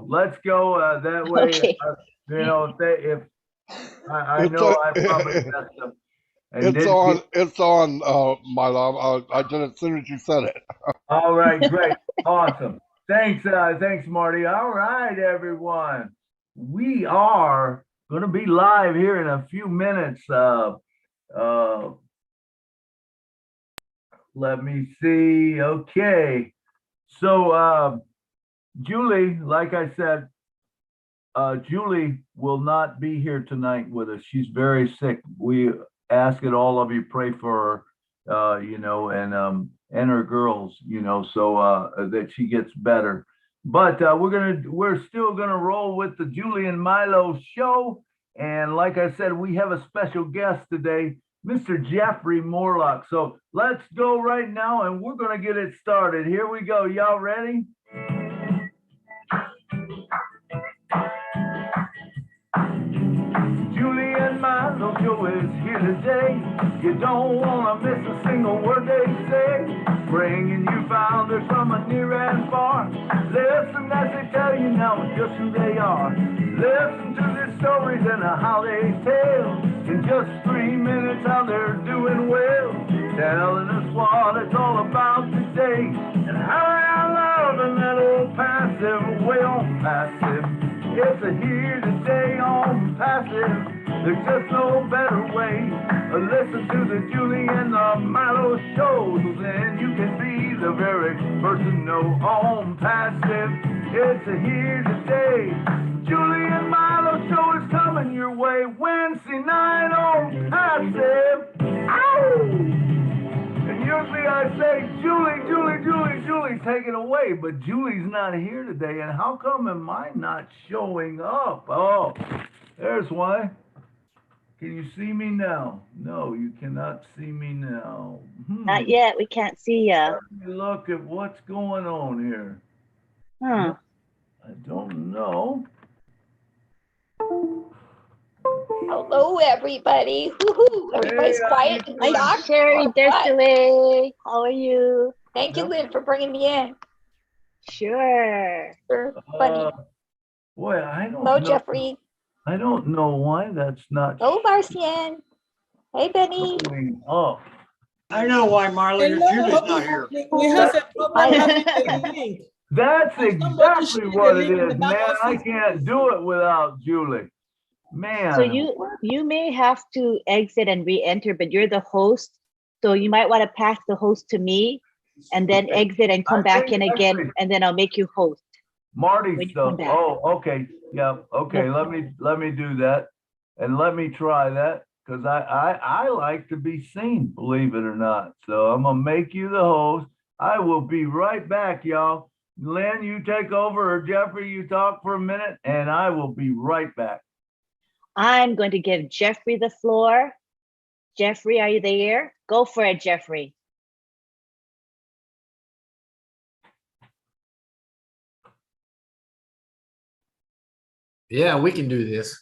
go. Let's go. That way, Okay. if I It's know a, I probably messed up and didn't get. it's on, Milo. I did it as soon as you said it. All right, great, awesome. Thanks, Marty. All right, everyone. We are going to be live here in a few minutes. Uh, let me see. Okay. So, Julie, like I said, Julie will not be here tonight with us. She's very sick. We ask that all of you pray for her, and her girls, so that she gets better. But we're still gonna roll with the Julie and Milo show. And like I said, we have a special guest today, Mr. Jeffrey Morlock. So let's go right now, and we're gonna get it started. Here we go. Y'all ready? Julie and Milo show is here today. You don't want to miss a single word they say. Bringing you founders from a near and far. Listen as they tell you now just who they are. Listen to their stories and how they tell. In just 3 minutes how they're doing well. Telling us what it's all about today. And how I love that old passive, way on passive. It's a here today on passive. There's just no better way. Listen to the Julie and the Milo shows, and you can be the very person know on passive. It's a here today. Julie and Milo show is coming your way Wednesday night on passive. Ow! And usually I say, Julie, take it away. But Julie's not here today. And how come am I not showing up? Oh, there's why. Can you see me now? No, you cannot see me now. Not yet. We can't see ya. Let me look at what's going on here. Huh. I don't know. Hello, everybody. Woohoo. Everybody's Hey, quiet and Hi, shocked. Sherry. There's Hi. Delay. How are you? Thank you, Lynn, for bringing me in. Sure. Funny. Boy, I don't Hello, know. Jeffrey. I don't know why that's not Hello, Marcian. Hey, Benny. showing up. I know why, Marley. Julie's not here. We have a problem having the link. That's Somebody exactly share the what it link in is, the back man. I office. can't do it without Julie. Man. So you may have to exit and re-enter, but you're the host. So you might want to pass the host to me and then exit and come back in again, and then I'll make you host. Marty when you stuff. come back. Oh, okay. Yeah. Okay. Let me do that. And let me try that. Because I like to be seen, believe it or not. So I'm gonna make you the host. I will be right back, y'all. Lynn, you take over, or Jeffrey, you talk for a minute, and I will be right back. I'm going to give Jeffrey the floor. Jeffrey, are you there? Go for it, Jeffrey. Yeah, we can do this.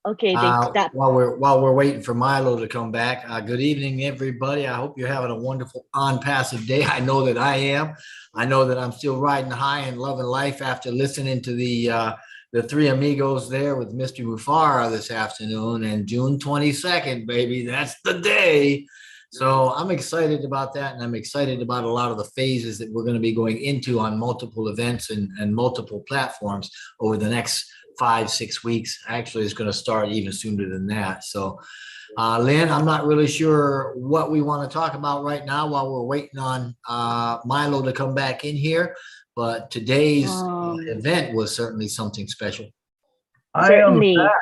Okay, then stop. While we're waiting for Milo to come back. Good evening, everybody. I hope you're having a wonderful on-passive day. I know that I am. I know that I'm still riding high and loving life after listening to the three amigos there with Mr. Mufara this afternoon. And June 22nd, baby, that's the day. So I'm excited about that, and I'm excited about a lot of the phases that we're going to be going into on multiple events and multiple platforms over the next 5-6 weeks. Actually, it's going to start even sooner than that. So, Lynn, I'm not really sure what we want to talk about right now while we're waiting on Milo to come back in here. But today's event was certainly something special. Certainly. I am back.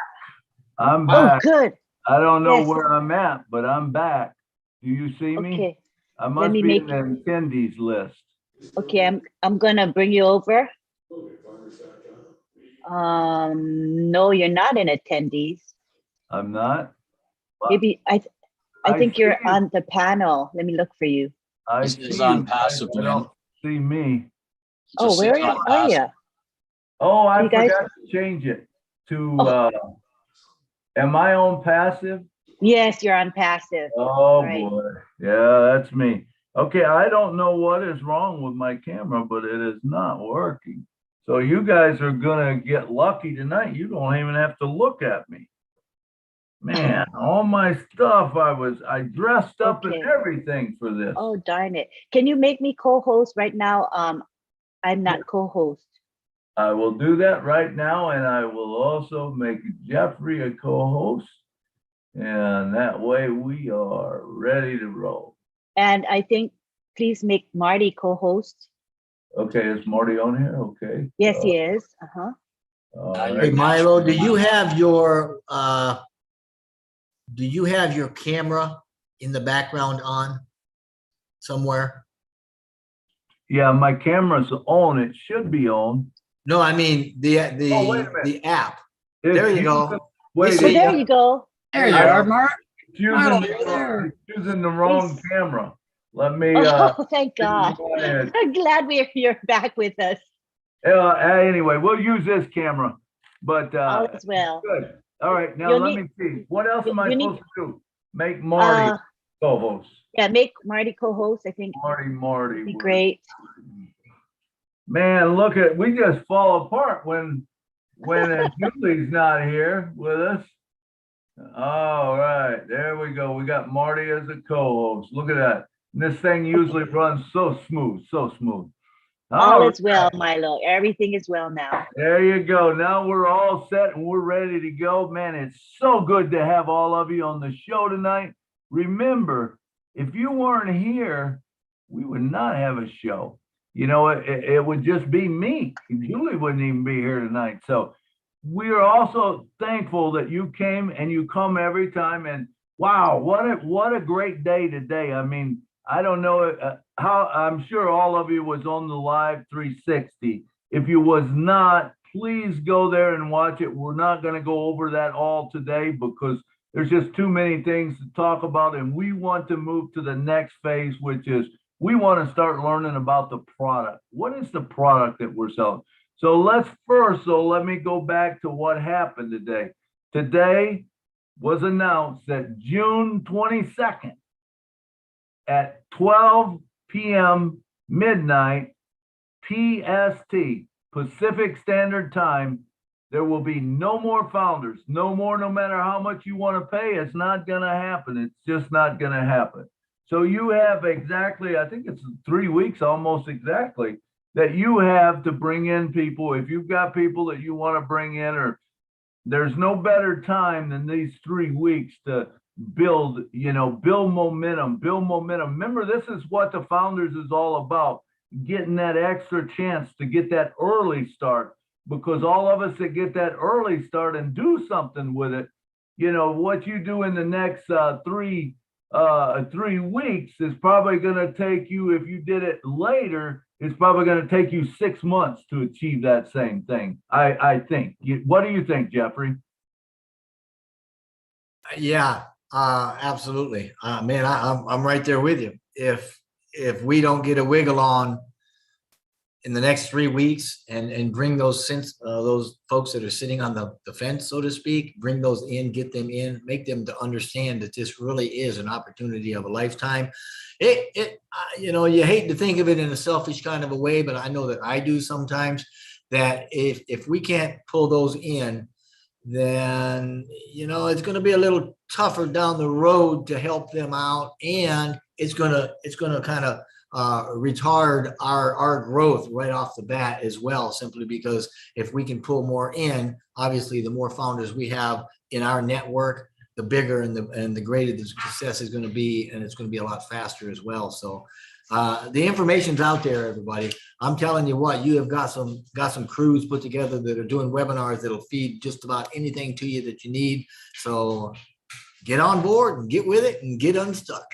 I'm Oh, back. good. I don't know Yes. where I'm at, but I'm back. Do you see me? Okay. I must me be in make- the attendees list. Okay, I'm gonna bring you over. No, you're not in attendees. I'm not. Maybe I I think you're see you. on the panel. Let me look for you. I This see is you. on passive, I don't see me. Oh, Just where says on are you? passive. Oh, I You guys- forgot to change it to, Oh. am I on passive? Yes, you're on passive. Oh, Right. boy. Yeah, that's me. Okay, I don't know what is wrong with my camera, but it is not working. So you guys are gonna get lucky tonight. You don't even have to look at me. Man, all my stuff, I dressed up and Okay. everything for this. Oh, darn it. Can you make me co-host right now? I'm not co-host. I will do that right now, and I will also make Jeffrey a co-host. And that way we are ready to roll. And I think please make Marty co-host. Okay, is Marty on here? Okay. Yes, he is. Uh-huh. All Hey, right. Milo, do you have your camera in the background on somewhere? Yeah, my camera's on. It should be on. No, I mean the Oh, wait a minute. the app. It's There you using- go. Wait, see Oh, ya. there you go. There you I- are, Mark. it's using, Milo, the, you're there. it's using the wrong Please. camera. Let me, Oh, thank God. go ahead. I'm glad you're back with us. Anyway, we'll use this camera, but, All is well. good. All right, now You'll let need- me see. What else am I you need- supposed to do? Make Marty co-host. Yeah, make Marty co-host. I think Marty. would be great. Man, look at, we just fall apart when Julie's not here with us. All right, there we go. We got Marty as a co-host. Look at that. This thing usually runs so smooth, so smooth. All All is well, Milo. Everything is well now. There you go. Now we're all set and we're ready to go. Man, it's so good to have all of you on the show tonight. Remember, if you weren't here, we would not have a show. You know, it would just be me. Julie wouldn't even be here tonight. So we are also thankful that you came and you come every time. And wow, what a great day today. I mean, I don't know how, I'm sure all of you was on the live 360. If you was not, please go there and watch it. We're not going to go over that all today because there's just too many things to talk about. And we want to move to the next phase, which is we want to start learning about the product. What is the product that we're selling? So let me go back to what happened today. Today was announced that June 22nd at 12 p.m. midnight PST, Pacific Standard Time, there will be no more founders, no more, no matter how much you want to pay. It's not going to happen. It's just not going to happen. So you have exactly, I think it's 3 weeks, almost exactly, that you have to bring in people. If you've got people that you want to bring in, or there's no better time than these 3 weeks to build momentum. Remember, this is what the Founders is all about, getting that extra chance to get that early start, because all of us that get that early start and do something with it, what you do in the next 3 weeks is probably going to take you, if you did it later, it's probably going to take you 6 months to achieve that same thing. I think. What do you think, Jeffrey? Yeah, absolutely. Man, I'm right there with you. If we don't get a wiggle on in the next 3 weeks and bring those folks that are sitting on the fence, so to speak, bring those in, get them in, make them to understand that this really is an opportunity of a lifetime. You hate to think of it in a selfish kind of a way, but I know that I do sometimes, that if we can't pull those in, then it's going to be a little tougher down the road to help them out, and it's going to kind of retard our growth right off the bat as well, simply because if we can pull more in, obviously the more founders we have in our network, the bigger and the greater the success is going to be, and it's going to be a lot faster as well. So the information's out there, everybody. I'm telling you what, you have got some crews put together that are doing webinars that'll feed just about anything to you that you need. So get on board and get with it and get unstuck.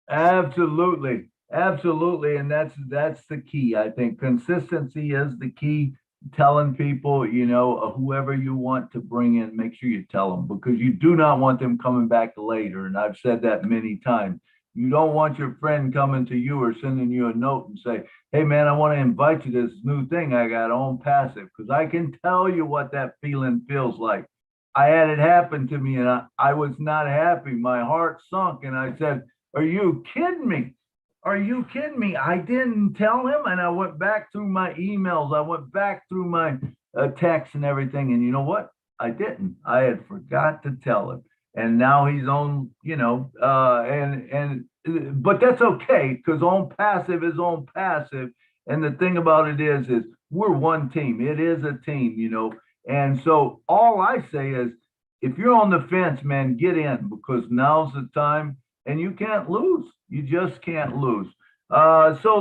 Absolutely. And that's the key. I think consistency is the key. Telling people, whoever you want to bring in, make sure you tell them, because you do not want them coming back later. And I've said that many times. You don't want your friend coming to you or sending you a note and say, hey man, I want to invite you to this new thing I got on Passive, because I can tell you what that feeling feels like. I had it happen to me, and I was not happy. My heart sunk, and I said, are you kidding me? Are you kidding me? I didn't tell him, and I went back through my emails. I went back through my texts and everything, and you know what? I didn't. I had forgot to tell him, and now he's on. But that's okay because on passive is on passive, and the thing about it is we're one team. It is a team. And so all I say is, if you're on the fence, man, get in because now's the time, and you can't lose. You just can't lose. So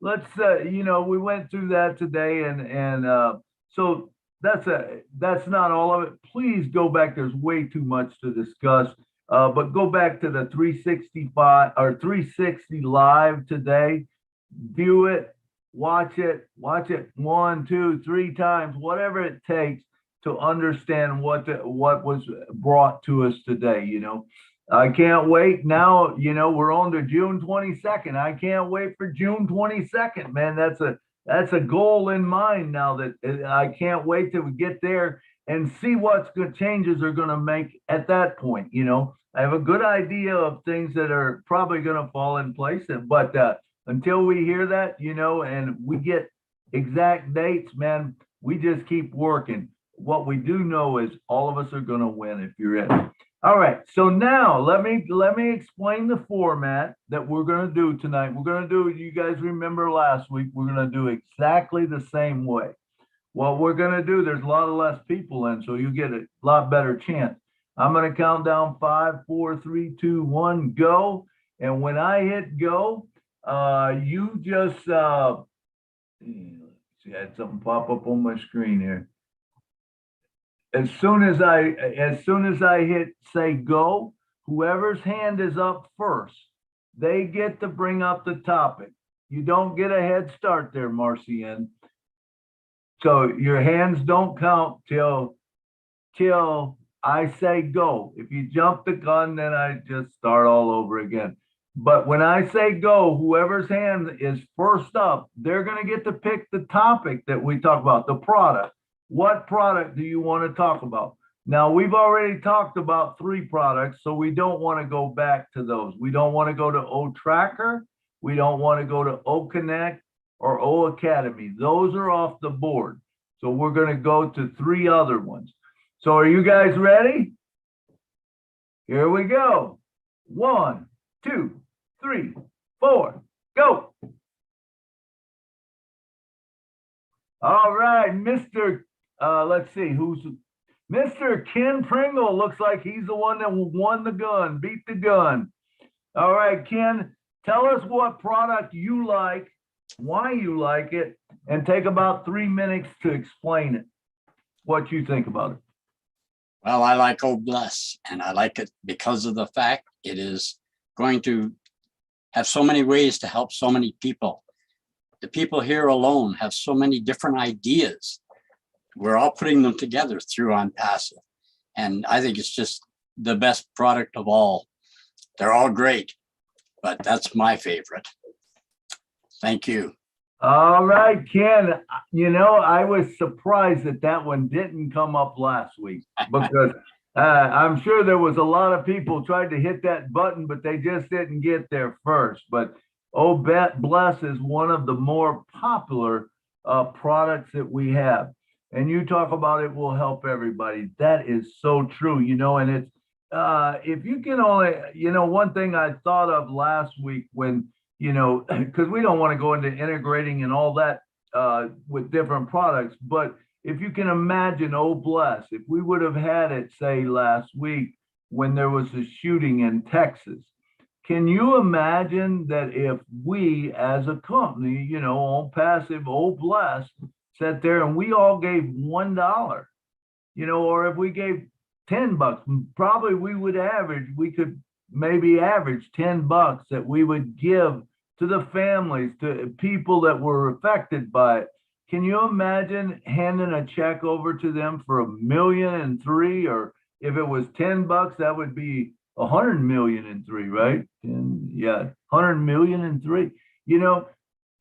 we went through that today, and so that's not all of it. Please go back. There's way too much to discuss. But go back to the 365 or 360 live today. View it, watch it 1, 2, 3 times, whatever it takes to understand what was brought to us today. I can't wait now. We're on to June 22nd. I can't wait for June 22nd, man. That's a goal in mind now that I can't wait till we get there and see what changes are going to make at that point. I have a good idea of things that are probably going to fall in place, but until we hear that, and we get exact dates, man, we just keep working. What we do know is all of us are going to win if you're in. All right, so now let me explain the format that we're going to do tonight. We're going to do, you guys remember last week, we're going to do exactly the same way. What we're going to do, there's a lot less people in, so you get a lot better chance. I'm going to count down 5, 4, 3, 2, 1, go. And when I hit go, you just, let's see, I had something pop up on my screen here. As soon as I hit say go, whoever's hand is up first, they get to bring up the topic. You don't get a head start there, Marcian. So your hands don't count till I say go. If you jump the gun, then I just start all over again. But when I say go, whoever's hand is first up, they're going to get to pick the topic that we talk about, the product. What product do you want to talk about? Now, we've already talked about 3 products, so we don't want to go back to those. We don't want to go to O Tracker. We don't want to go to O Connect or O Academy. Those are off the board. So we're going to go to 3 other ones. So are you guys ready? Here we go. 1, 2, 3, 4, go. All right, let's see, who's Mr. Ken Pringle. Looks like he's the one that won the gun, beat the gun. All right, Ken, tell us what product you like, why you like it, and take about 3 minutes to explain it, what you think about it. Well, I like Oh Bless, and I like it because of the fact it is going to have so many ways to help so many people. The people here alone have so many different ideas. We're all putting them together through On Passive. And I think it's just the best product of all. They're all great, but that's my favorite. Thank you. All right, Ken, I was surprised that one didn't come up last week because I'm sure there was a lot of people tried to hit that button, but they just didn't get there first. But Oh Bless is one of the more popular products that we have. And you talk about it will help everybody. That is so true, and it's, if you can only, one thing I thought of last week when, because we don't want to go into integrating and all that with different products, but if you can imagine, Oh Bless, if we would have had it, say, last week when there was a shooting in Texas, can you imagine that if we as a company, On Passive, Oh Bless, sat there and we all gave $1, or if we gave $10, probably we could maybe average $10 that we would give to the families, to people that were affected by it. Can you imagine handing a check over to them for $1.3 million, or if it was $10, that would be $100 million in 3, right? And yeah, $100 million in 3.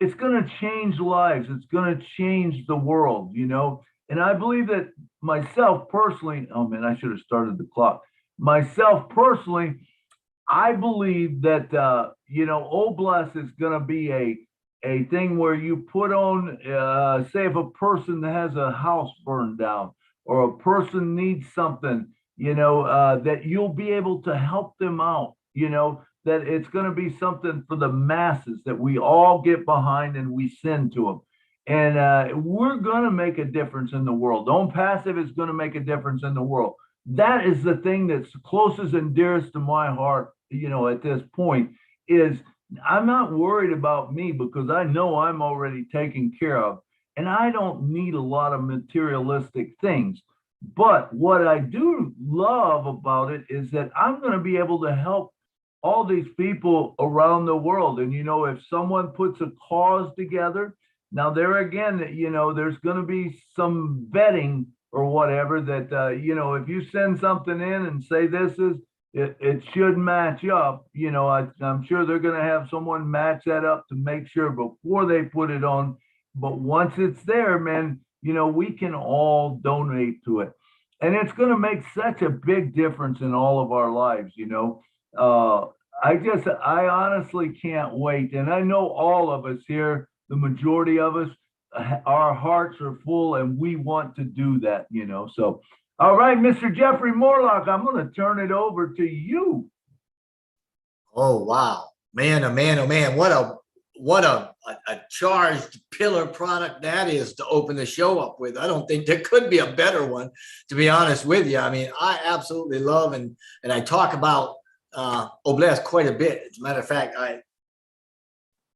It's going to change lives. It's going to change the world, And I believe that myself personally, oh man, I should have started the clock. Myself personally, I believe that, Oblast is going to be a thing where you put on, say, if a person has a house burned down or a person needs something, that you'll be able to help them out, that it's going to be something for the masses that we all get behind and we send to them. And we're going to make a difference in the world. Own Passive is going to make a difference in the world. That is the thing that's closest and dearest to my heart, at this point, is I'm not worried about me because I know I'm already taken care of. And I don't need a lot of materialistic things. But what I do love about it is that I'm going to be able to help all these people around the world. And, if someone puts a cause together, now there again, there's going to be some vetting or whatever that, if you send something in and say this is, it should match up, I'm sure they're going to have someone match that up to make sure before they put it on. But once it's there, man, we can all donate to it. And it's going to make such a big difference in all of our lives, I honestly can't wait. And I know all of us here, the majority of us, our hearts are full and we want to do that, So, all right, Mr. Jeffrey Morlock, I'm going to turn it over to you. Oh, wow. Man, oh man, oh man. What a charged pillar product that is to open the show up with. I don't think there could be a better one, to be honest with you. I mean, I absolutely love and I talk about Oblast quite a bit. As a matter of fact,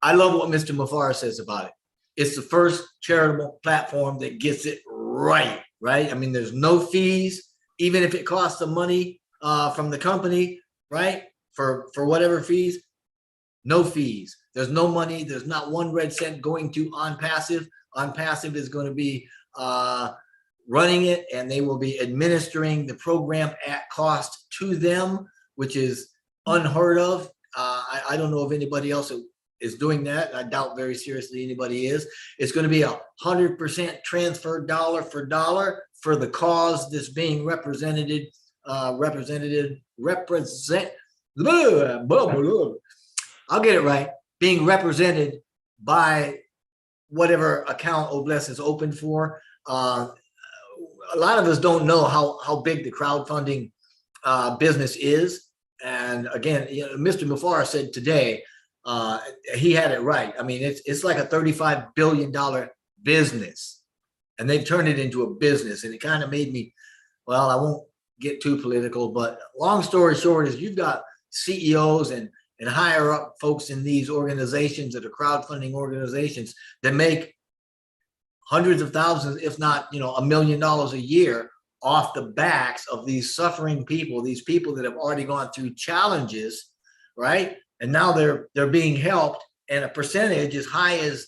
I love what Mr. Mufara says about it. It's the first charitable platform that gets it right? I mean, there's no fees, even if it costs some money from the company, right? For whatever fees, no fees. There's no money. There's not one red cent going to On Passive. On Passive is going to be running it, and they will be administering the program at cost to them, which is unheard of. I don't know if anybody else is doing that. I doubt very seriously anybody is. It's going to be 100% transfer dollar for dollar for the cause that's being represented. I'll get it right. Being represented by whatever account Oblast is open for. A lot of us don't know how big the crowdfunding business is. And again, Mr. Mufara said today, he had it right. I mean, it's like a $35 billion business, and they've turned it into a business. And it kind of made me, well, I won't get too political, but long story short is you've got CEOs and higher up folks in these organizations that are crowdfunding organizations that make hundreds of thousands, if not, $1 million a year off the backs of these suffering people, these people that have already gone through challenges, right? And now they're being helped, and a percentage as high as,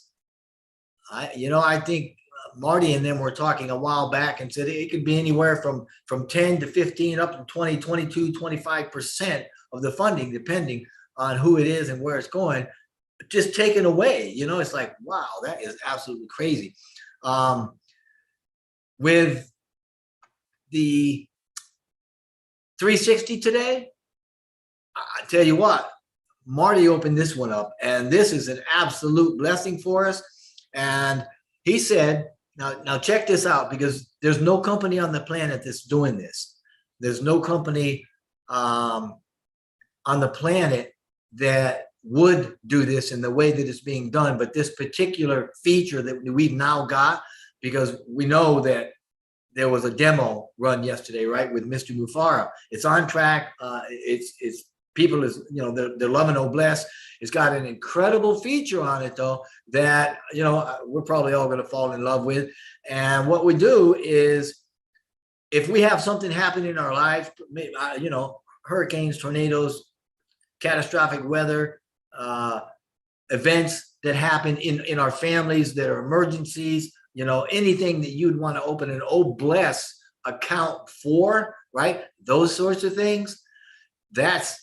I think Marty and them were talking a while back and said it could be anywhere from 10 to 15 up to 20, 22, 25% of the funding, depending on who it is and where it's going, just taken away. It's like, wow, that is absolutely crazy. With the 360 today, I tell you what, Marty opened this one up, and this is an absolute blessing for us. And he said, now check this out, because there's no company on the planet that's doing this. There's no company on the planet that would do this in the way that it's being done. But this particular feature that we've now got, because we know that there was a demo run yesterday, right, with Mr. Mufara. It's on track. It's people is, they're loving Oblast. It's got an incredible feature on it, though, that, we're probably all going to fall in love with. And what we do is, if we have something happen in our life, hurricanes, tornadoes, catastrophic weather, events that happen in our families that are emergencies, anything that you'd want to open an Oblast account for, right? Those sorts of things. That's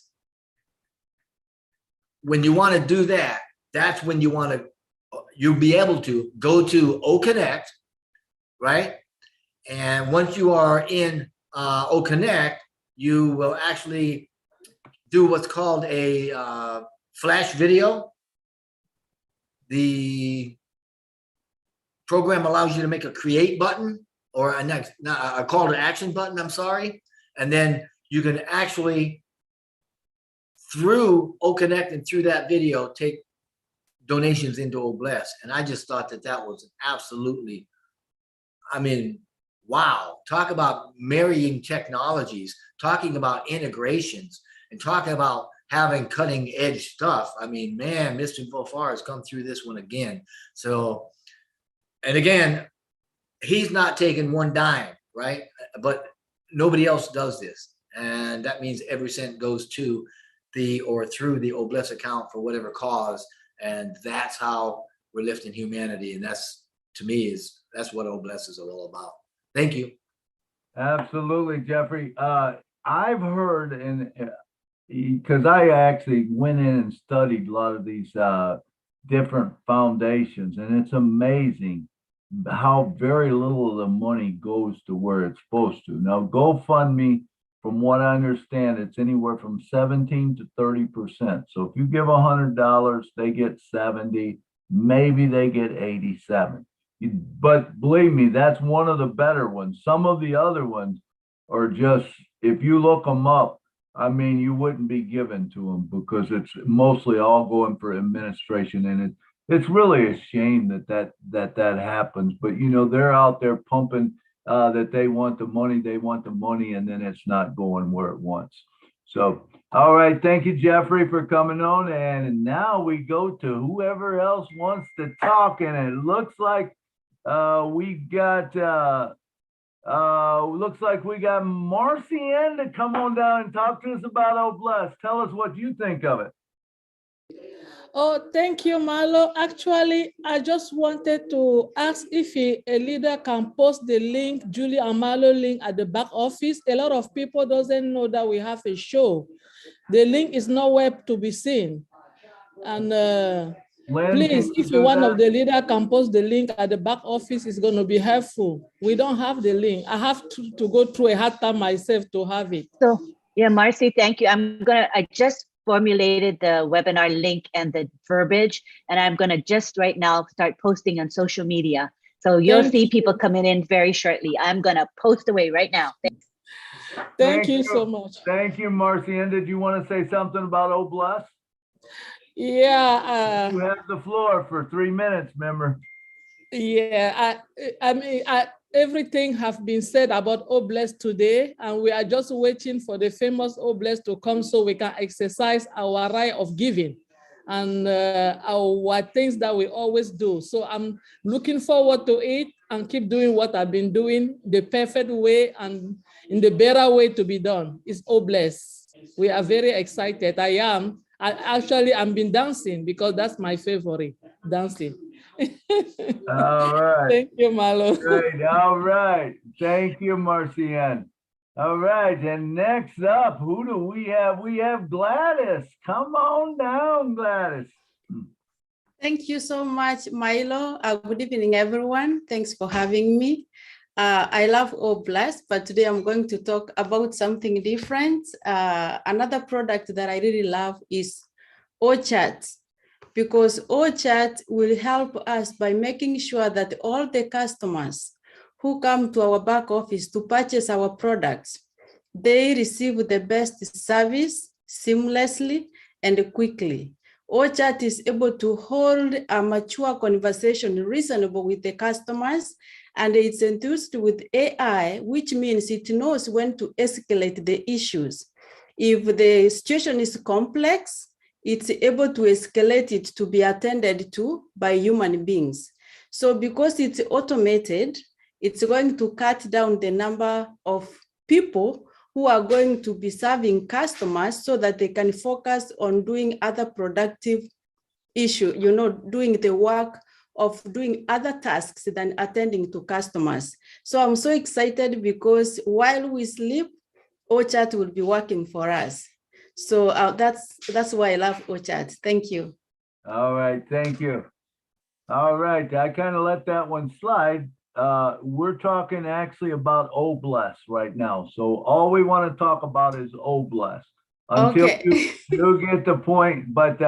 when you want to do that. That's when you'll be able to go to OConnect, right? And once you are in OConnect, you will actually do what's called a flash video. The program allows you to make a create button or a call to action button, I'm sorry. And then you can actually, through OConnect and through that video, take donations into Obless. And I just thought that that was absolutely, I mean, wow. Talk about marrying technologies, talking about integrations, and talking about having cutting edge stuff. I mean, man, Mr. Bofar has come through this one again. So, and again, he's not taking one dime, right? But nobody else does this. And that means every cent goes to the or through the Obless account for whatever cause. And that's how we're lifting humanity. And that's, to me, that's what Obless is all about. Thank you. Absolutely, Jeffrey. I've heard, and because I actually went in and studied a lot of these different foundations, and it's amazing how very little of the money goes to where it's supposed to. Now, GoFundMe, from what I understand, it's anywhere from 17 to 30%. So if you give $100, they get 70, maybe they get 87. But believe me, that's one of the better ones. Some of the other ones are just, if you look them up, I mean, you wouldn't be given to them because it's mostly all going for administration, and it's really a shame that happens. But you know, they're out there pumping that they want the money, and then it's not going where it wants. So, all right, thank you, Jeffrey, for coming on. And now we go to whoever else wants to talk, and it looks like we got Marcian to come on down and talk to us about Obless. Tell us what you think of it. Oh, thank you, Milo. Actually, I just wanted to ask if a leader can post the link, Julie and Milo link at the back office. A lot of people doesn't know that we have a show. The link is nowhere to be seen. And Lynn, please, can you if do one that? of the leader can post the link at the back office, it's going to be helpful. We don't have the link. I have to go through a hard time myself to have it. So yeah, Marcy, thank you. I just formulated the webinar link and the verbiage, and I'm gonna just right now start posting on social media. So you'll Thank see you. people coming in very shortly. I'm gonna post away right now. Thank you so much. Thank you, Marcian. Did you want to say something about Obless? Yeah. You have the floor for 3 minutes, member. Yeah, I mean, everything have been said about Obless today, and we are just waiting for the famous Obless to come so we can exercise our right of giving and our things that we always do. So I'm looking forward to it and keep doing what I've been doing the perfect way and in the better way to be done. It's Obless. We are very excited. I've been dancing because that's my favorite, dancing. All right. Thank you, Malo. Great. All right. Thank you, Marcian. All right. And next up, who do we have? We have Gladys. Come on down, Gladys. Thank you so much, Milo. Good evening, everyone. Thanks for having me. I love Obless, but today I'm going to talk about something different. Another product that I really love is Orchard, because Orchard will help us by making sure that all the customers who come to our back office to purchase our products, they receive the best service seamlessly and quickly. Orchard is able to hold a mature conversation reasonable with the customers, and it's enthused with AI, which means it knows when to escalate the issues. If the situation is complex, it's able to escalate it to be attended to by human beings. So because it's automated, it's going to cut down the number of people who are going to be serving customers so that they can focus on doing other productive issues, doing the work of doing other tasks than attending to customers. So I'm so excited because while we sleep, Orchard will be working for us. So that's why I love Orchard. Thank you. All right. Thank you. All right. I kind of let that one slide. We're talking actually about Obless right now. So all we want to talk about is Obless. until Okay. you get the point. But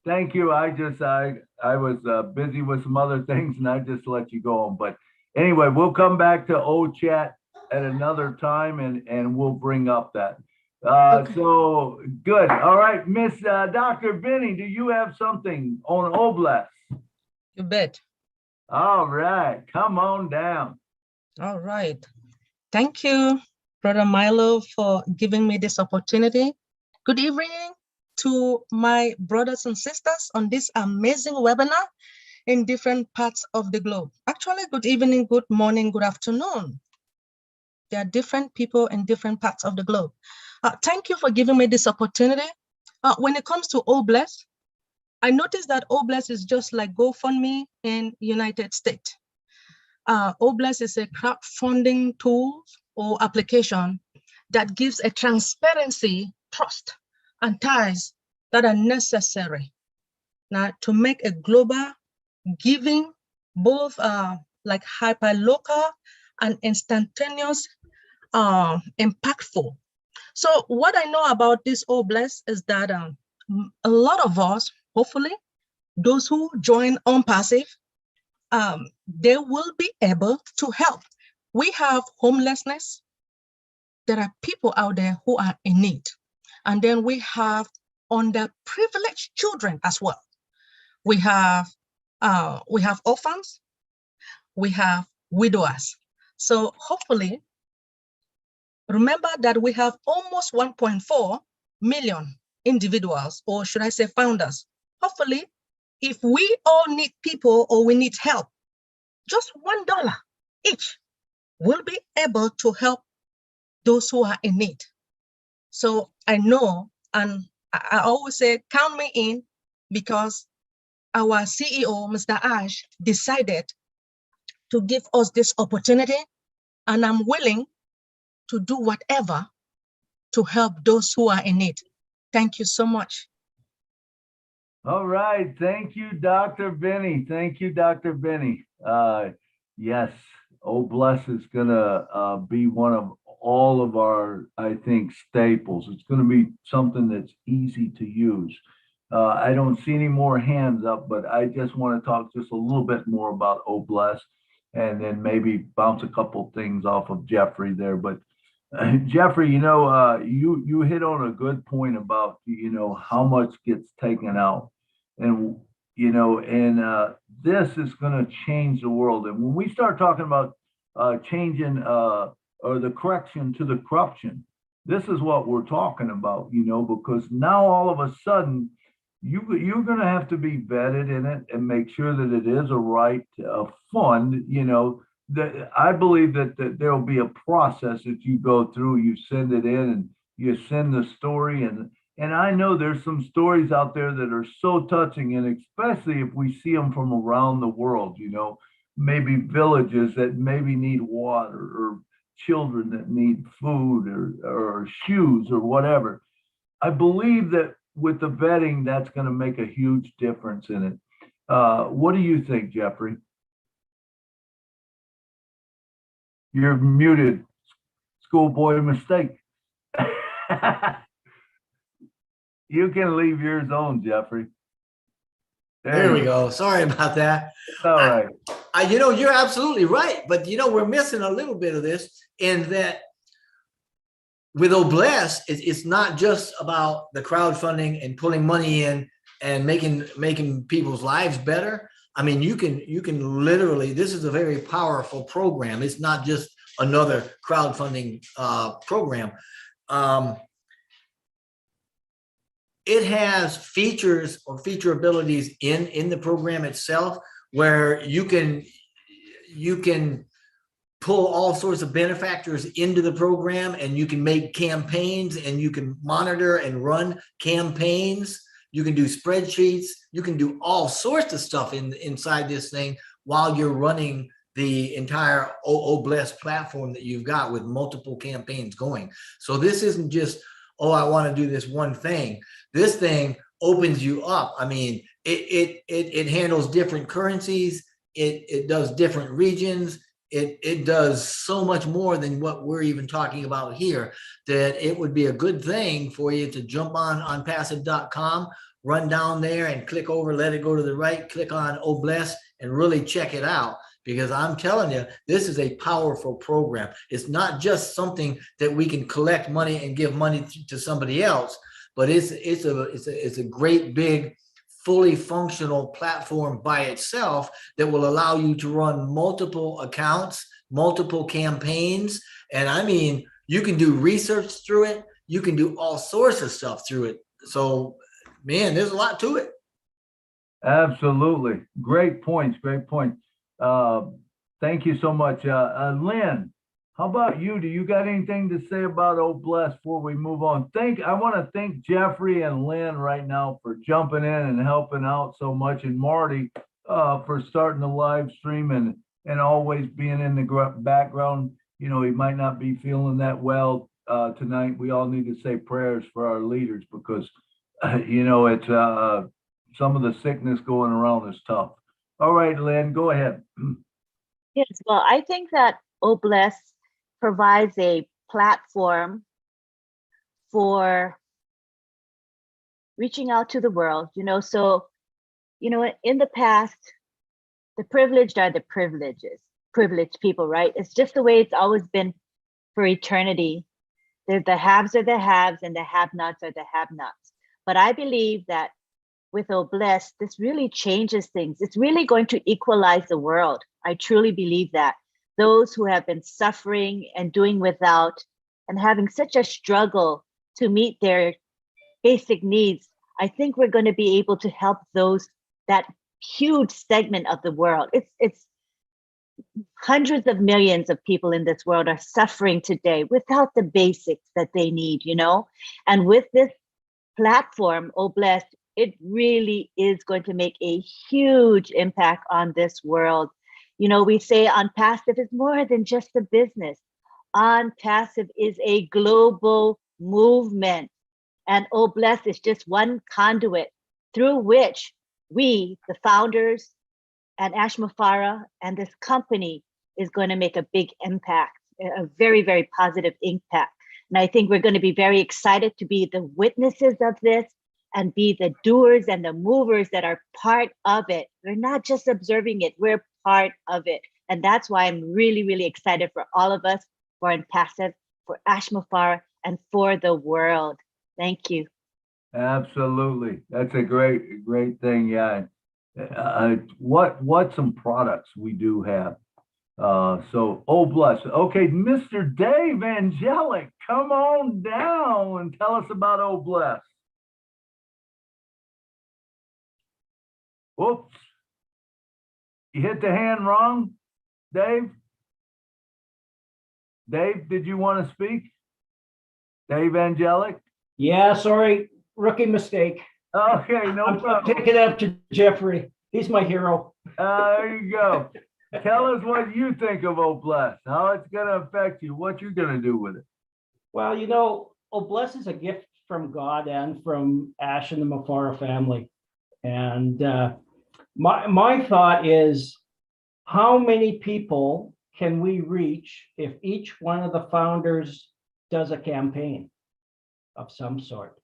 thank you. I was busy with some other things, and I just let you go on. But anyway, we'll come back to old chat at another time, and we'll bring up that. Okay. So good. All right, Miss Dr. Benny, do you have something on Oblast? You bet. All right, come on down. All right. Thank you, Brother Milo, for giving me this opportunity. Good evening to my brothers and sisters on this amazing webinar in different parts of the globe. Actually, good evening, good morning, good afternoon. There are different people in different parts of the globe. Thank you for giving me this opportunity. When it comes to Oblast, I noticed that Oblast is just like GoFundMe in United States. Oblast is a crowdfunding tool or application that gives a transparency, trust, and ties that are necessary now to make a global giving both like hyper-local and instantaneous impactful. So what I know about this Oblast is that a lot of us, hopefully, those who join on passive, they will be able to help. We have homelessness. There are people out there who are in need. And then we have underprivileged children as well. We have orphans, we have widowers. So hopefully, remember that we have almost 1.4 million individuals, or should I say founders. Hopefully, if we all need people or we need help, just $1 each will be able to help those who are in need. So I know, and I always say, count me in, because our CEO, Mr. Ash, decided to give us this opportunity, and I'm willing to do whatever to help those who are in need. Thank you so much. All right. Thank you, Dr. Benny. Thank you, Dr. Benny. Yes, Oblast is going to be one of all of our, I think, staples. It's going to be something that's easy to use. I don't see any more hands up, but I just want to talk just a little bit more about Oblast, and then maybe bounce a couple things off of Jeffrey there. But Jeffrey, you hit on a good point about, how much gets taken out. And, this is going to change the world. And when we start talking about changing or the correction to the corruption, this is what we're talking about, because now all of a sudden, you're going to have to be vetted in it and make sure that it is a right fund. That I believe that there will be a process that you go through. You send it in and you send the story, and I know there's some stories out there that are so touching, and especially if we see them from around the world. Maybe villages that maybe need water, or children that need food, or shoes, or whatever. I believe that with the vetting, that's going to make a huge difference in it. What do you think, Jeffrey? You're muted. Schoolboy mistake. You can leave yours on, Jeffrey. There we go. Sorry about that. All right. You're absolutely right. But, we're missing a little bit of this, in that with Oblast, it's not just about the crowdfunding and pulling money in and making people's lives better. I mean, you can literally, this is a very powerful program. It's not just another crowdfunding program. It has features or feature abilities in the program itself, where you can pull all sorts of benefactors into the program, and you can make campaigns, and you can monitor and run campaigns. You can do spreadsheets. You can do all sorts of stuff inside this thing while you're running the entire Oblast platform that you've got, with multiple campaigns going. So this isn't just, oh, I want to do this one thing. This thing opens you up. I mean, it handles different currencies. It does different regions. it does so much more than what we're even talking about here, that it would be a good thing for you to jump on passive.com, run down there and click over, let it go to the right, click on Obless and really check it out. Because I'm telling you, this is a powerful program. It's not just something that we can collect money and give money to somebody else, but it's a great big fully functional platform by itself that will allow you to run multiple accounts, multiple campaigns. And I mean, you can do research through it. You can do all sorts of stuff through it. So, man, there's a lot to it. Absolutely. Great points. Great points. Thank you so much. Lynn, how about you? Do you got anything to say about Obless before we move on? I want to thank Jeffrey and Lynn right now for jumping in and helping out so much, and Marty for starting the live stream and always being in the background. You know, he might not be feeling that well tonight. We all need to say prayers for our leaders because, you know, it's some of the sickness going around is tough. All right, Lynn, go ahead. Yes, well, I think that Obless provides a platform for reaching out to the world, you know. So, you know, in the past, the privileged are the privileged people, right? It's just the way it's always been for eternity. The haves are the haves and the have-nots are the have-nots. But I believe that with Obless, this really changes things. It's really going to equalize the world. I truly believe that. Those who have been suffering and doing without and having such a struggle to meet their basic needs, I think we're going to be able to help that huge segment of the world. It's hundreds of millions of people in this world are suffering today without the basics that they need, you know? And with this platform, Obless, it really is going to make a huge impact on this world. You know, we say On Passive is more than just a business. On Passive is a global movement. And Obless is just one conduit through which we, the founders, and Ashmafara and this company is going to make a big impact, a very, very positive impact. And I think we're going to be very excited to be the witnesses of this and be the doers and the movers that are part of it. We're not just observing it, we're part of it. And that's why I'm really, really excited for all of us, for Passive, for Ashmafara, and for the world. Thank you. Absolutely. That's a great thing. Yeah. What some products we do have. So, Obless. Okay, Mr. Dave Angelic, come on down and tell us about Obless. Whoops. You hit the hand wrong, Dave? Dave, did you want to speak? Dave Angelic? Yeah, sorry, rookie mistake. Okay, no I'm problem. taking it up to Jeffrey. He's my hero. There you go. Tell us what you think of Obless, how it's going to affect you, what you're going to do with it. Well, you know, Obless is a gift from God and from Ash and the Mafara family. And my thought is, how many people can we reach if each one of the founders does a campaign of some sort?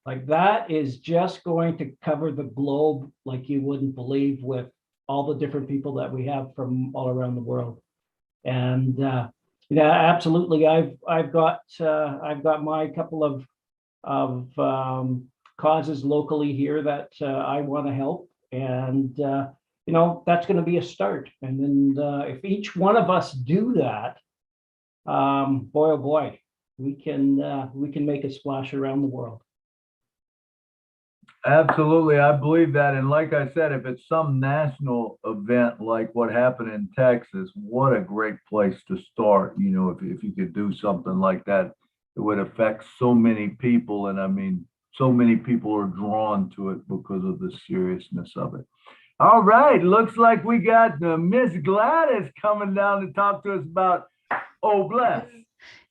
Like, that is just going to cover the globe like you wouldn't believe, with all the different people that we have from all around the world. And yeah, absolutely. I've got my couple of causes locally here that I want to help, and you know, that's going to be a start. And then if each one of us do that, boy, oh boy, we can make a splash around the world. Absolutely, I believe that. And like I said, if it's some national event like what happened in Texas, what a great place to start. You know, if you could do something like that, it would affect so many people. And I mean, so many people are drawn to it because of the seriousness of it. All right, looks like we got Miss Gladys coming down to talk to us about Obless.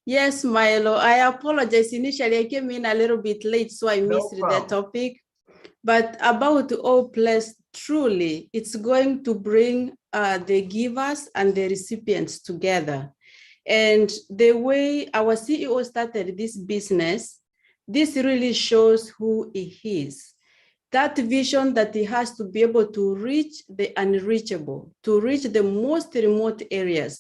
Yes, Milo, I apologize. Initially, I came in a little bit late, so I missed the topic. But about O Plus, truly, it's going to bring the givers and the recipients together. And the way our CEO started this business, this really shows who he is. That vision that he has to be able to reach the unreachable, to reach the most remote areas,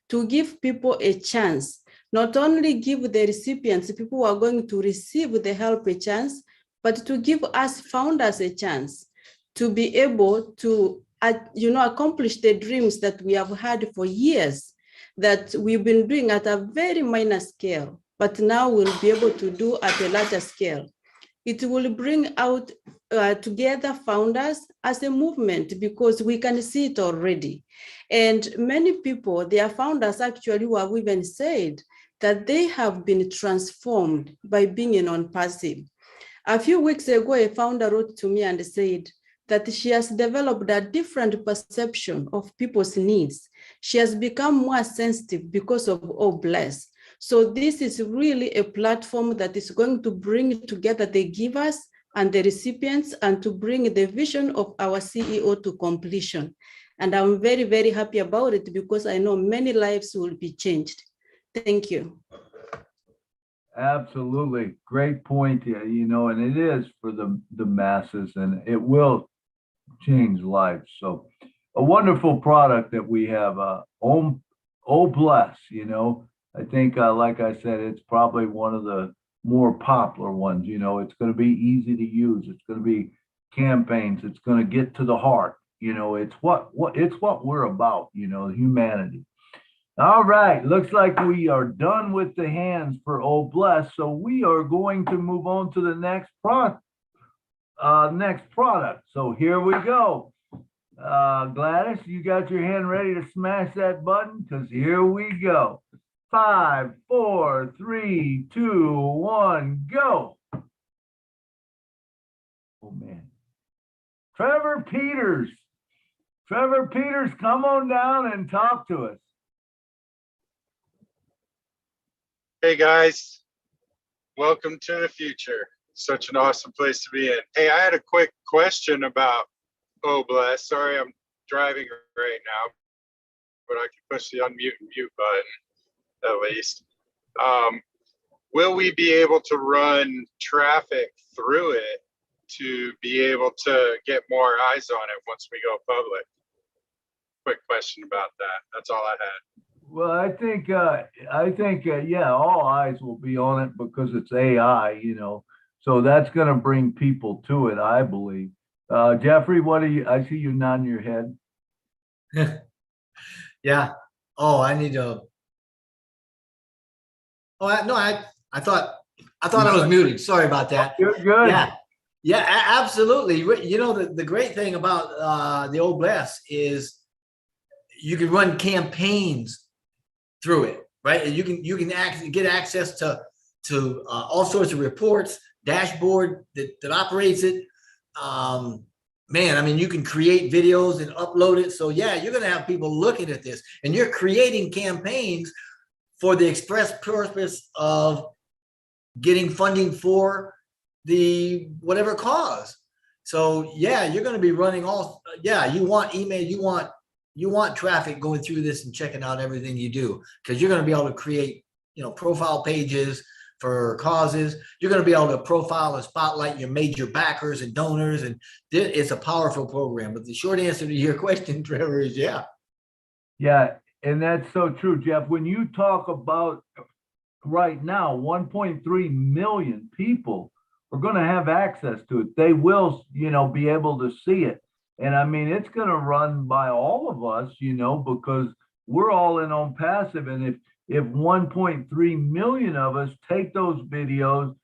to give people a chance, not only give the recipients, people who are going to receive the help a chance, but to give us founders a chance to be able to accomplish the dreams that we have had for years, that we've been doing at a very minor scale, but now we'll be able to do at a larger scale. It will bring out together founders as a movement because we can see it already. And many people, their founders actually who have even said that they have been transformed by being in on-passive. A few weeks ago, a founder wrote to me and said that she has developed a different perception of people's needs. She has become more sensitive because of O Bless. So this is really a platform that is going to bring together the givers and the recipients and to bring the vision of our CEO to completion. And I'm very, very happy about it because I know many lives will be changed. Thank you. Absolutely. Great point. And it is for the masses and it will change lives. So a wonderful product that we have, O Bless, I think, like I said, it's probably one of the more popular ones. It's going to be easy to use. It's going to be campaigns. It's going to get to the heart. It's what we're about. Humanity. All right, looks like we are done with the hands for O Bless. So we are going to move on to the next product. So here we go. Gladys, you got your hand ready to smash that button? Because here we go. 5, 4, 3, 2, 1, go. Oh, man. Trevor Peters. Trevor Peters, come on down and talk to us. Hey, guys. Welcome to the future. Such an awesome place to be in. Hey, I had a quick question about O Bless. Sorry, I'm driving right now, but I can push the unmute and mute button at least. Will we be able to run traffic through it to be able to get more eyes on it once we go public? Quick question about that. That's all I had. Well, I think, yeah, all eyes will be on it because it's AI, so that's going to bring people to it, I believe. Jeffrey, I see you nodding your head. Yeah. Oh, I need to. Oh, I thought I was muted. Sorry about that. You're good. Yeah, absolutely. The great thing about the O Bless is you can run campaigns through it, right? And you can actually get access to all sorts of reports, dashboard that operates it. Man, I mean, you can create videos and upload it. So yeah, you're going to have people looking at this, and you're creating campaigns for the express purpose of getting funding for the whatever cause. So yeah, you're going to be running you want email, you want traffic going through this and checking out everything you do, because you're going to be able to create, profile pages for causes. You're going to be able to profile and spotlight your major backers and donors. And it's a powerful program. But the short answer to your question, Trevor, is yeah. Yeah. And that's so true, Jeff. When you talk about right now, 1.3 million people are going to have access to it. They will, be able to see it. And I mean, it's going to run by all of us, because we're all in on passive. And if 1.3 million of us take those videos,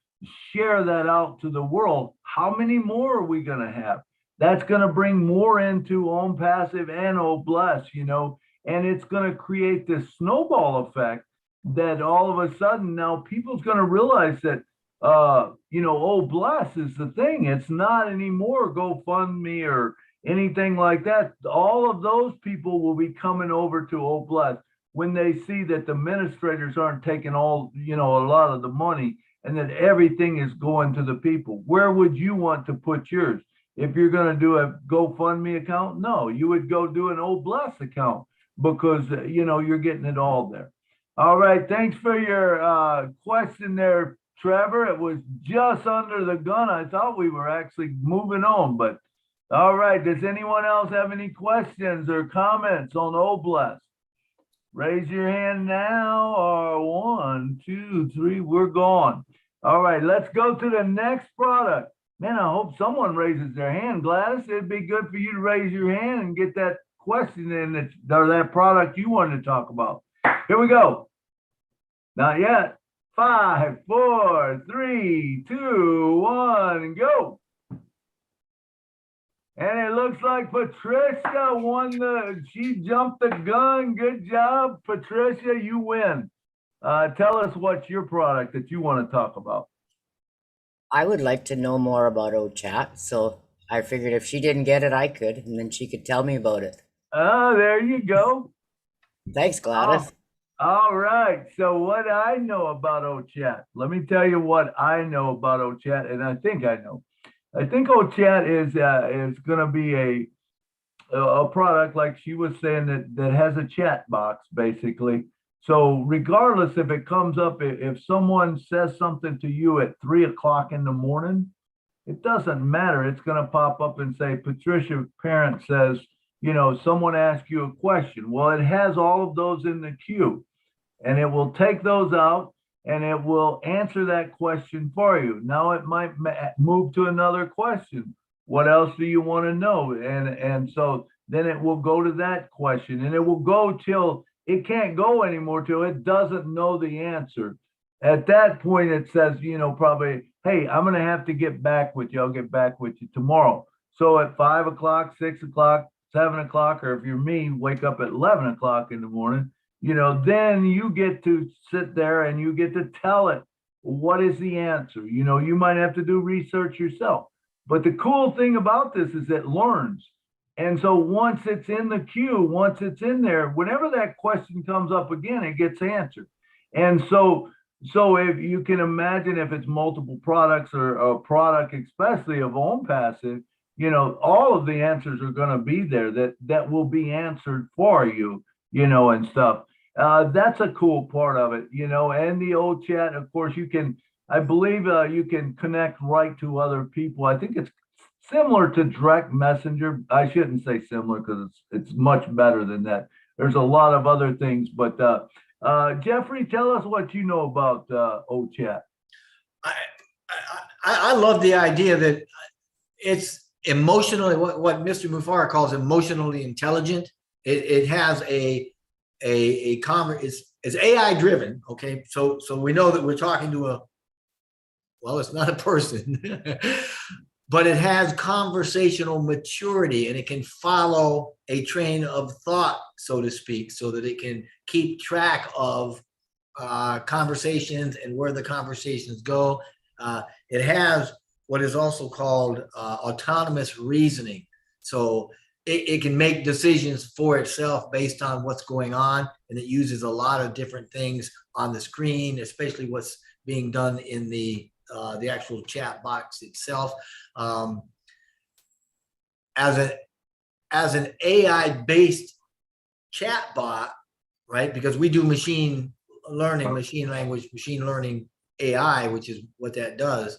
share that out to the world, how many more are we going to have? That's going to bring more into on passive and O Bless, and it's going to create this snowball effect that all of a sudden now people's going to realize that, O Bless is the thing. It's not anymore GoFundMe or anything like that. All of those people will be coming over to O Bless when they see that the administrators aren't taking a lot of the money and that everything is going to the people. Where would you want to put yours? If you're going to do a GoFundMe account, no, you would go do an Old Bless account because, you're getting it all there. All right. Thanks for your question there, Trevor. It was just under the gun. I thought we were actually moving on, but all right. Does anyone else have any questions or comments on Old Bless? Raise your hand now, or 1, 2, 3, we're gone. All right, let's go to the next product. Man, I hope someone raises their hand, Gladys. It'd be good for you to raise your hand and get that question in or that product you wanted to talk about. Here we go. Not yet. 5, 4, 3, 2, 1, go. And it looks like Patricia won she jumped the gun. Good job, Patricia, you win. Tell us what's your product that you want to talk about. I would like to know more about OChat, so I figured if she didn't get it, I could, and then she could tell me about it. Oh, there you go. Thanks, Gladys. All right, so what I know about OChat, let me tell you what I know about OChat, and I think I know. I think OChat is going to be a product, like she was saying, that has a chat box, basically. So regardless if it comes up, if someone says something to you at 3 o'clock in the morning, it doesn't matter. It's going to pop up and say, Patricia Parent says, someone asked you a question. Well, it has all of those in the queue, and it will take those out and it will answer that question for you. Now it might move to another question. What else do you want to know? And so then it will go to that question, and it will go till it can't go anymore till it doesn't know the answer. At that point, it says, probably, hey, I'm going to have to get back with you. I'll get back with you tomorrow. So at 5 o'clock, 6 o'clock, 7 o'clock, or if you're me, wake up at 11 o'clock in the morning, then you get to sit there and you get to tell it what is the answer. You might have to do research yourself. But the cool thing about this is it learns. And so once it's in the queue, once it's in there, whenever that question comes up again, it gets answered. And so if you can imagine, if it's multiple products or a product, especially of Own Passive, all of the answers are going to be there that will be answered for you, and stuff. That's a cool part of it, and the old chat, of course, I believe you can connect right to other people. I think it's similar to direct messenger. I shouldn't say similar because it's much better than that. There's a lot of other things, but Jeffrey, tell us what you know about OChat. I love the idea that it's emotionally, what Mr. Mufara calls emotionally intelligent. It has it's AI driven. Okay. So we know that we're talking to it's not a person, but it has conversational maturity, and it can follow a train of thought, so to speak, so that it can keep track of conversations and where the conversations go. It has what is also called autonomous reasoning. So it can make decisions for itself based on what's going on, and it uses a lot of different things on the screen, especially what's being done in the actual chat box itself. As an AI-based chat bot, right? Because we do machine learning, machine language, machine learning AI, which is what that does.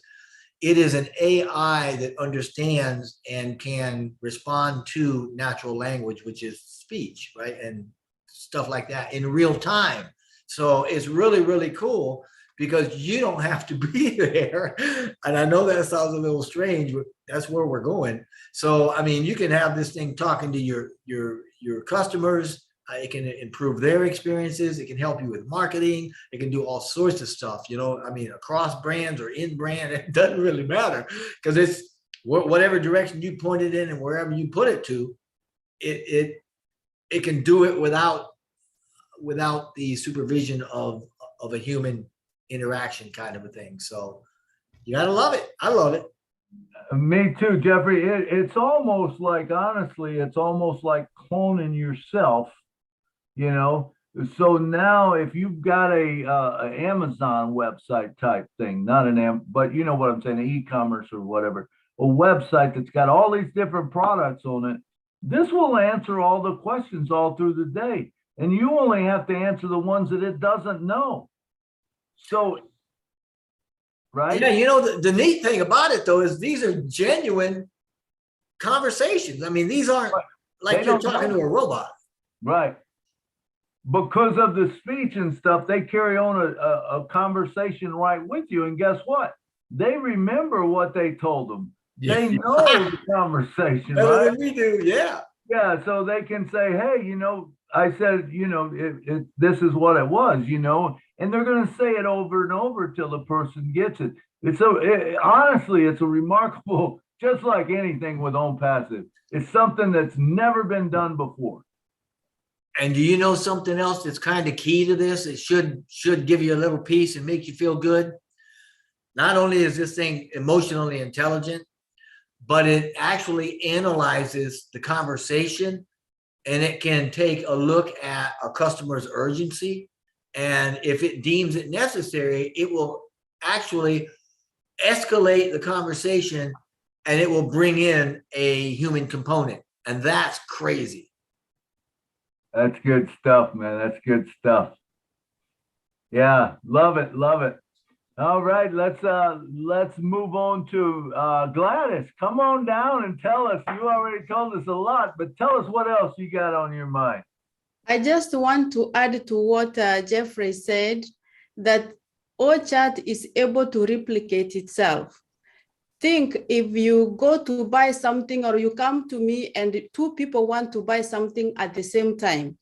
It is an AI that understands and can respond to natural language, which is speech, right? And stuff like that in real time. So it's really, really cool because you don't have to be there. And I know that sounds a little strange, but that's where we're going. So, I mean, you can have this thing talking to your customers. It can improve their experiences. It can help you with marketing. It can do all sorts of stuff, I mean, across brands or in brand, it doesn't really matter because it's whatever direction you point it in and wherever you put it to, it can do it without the supervision of a human interaction kind of a thing. So you gotta love it. I love it. Me too, Jeffrey. It's almost like, honestly, it's almost like cloning yourself, So now if you've got a Amazon website type thing, not but you know what I'm saying, e-commerce or whatever, a website that's got all these different products on it, this will answer all the questions all through the day. And you only have to answer the ones that it doesn't know. So, right? Yeah, you know, the neat thing about it though is these are genuine conversations. I mean, these aren't like They you're don't talking know. to a robot. Right. Because of the speech and stuff, they carry on a conversation right with you. And guess what? They remember what they told them. They know the conversation, Better right? than we do, yeah. Yeah, so they can say, hey, I said, this is what it was, and they're going to say it over and over till the person gets it. Honestly, it's a remarkable, just like anything with Own Passive, it's something that's never been done before. And do you know something else that's kind of key to this? It should give you a little peace and make you feel good. Not only is this thing emotionally intelligent, but it actually analyzes the conversation, and it can take a look at a customer's urgency. And if it deems it necessary, it will actually escalate the conversation, and it will bring in a human component. And that's crazy. That's good stuff, man. That's good stuff. Yeah, love it, love it. All right, let's move on to Gladys. Come on down and tell us. You already told us a lot, but tell us what else you got on your mind. I just want to add to what Jeffrey said, that OChat is able to replicate itself. Think if you go to buy something or you come to me and two people want to buy something at the same time,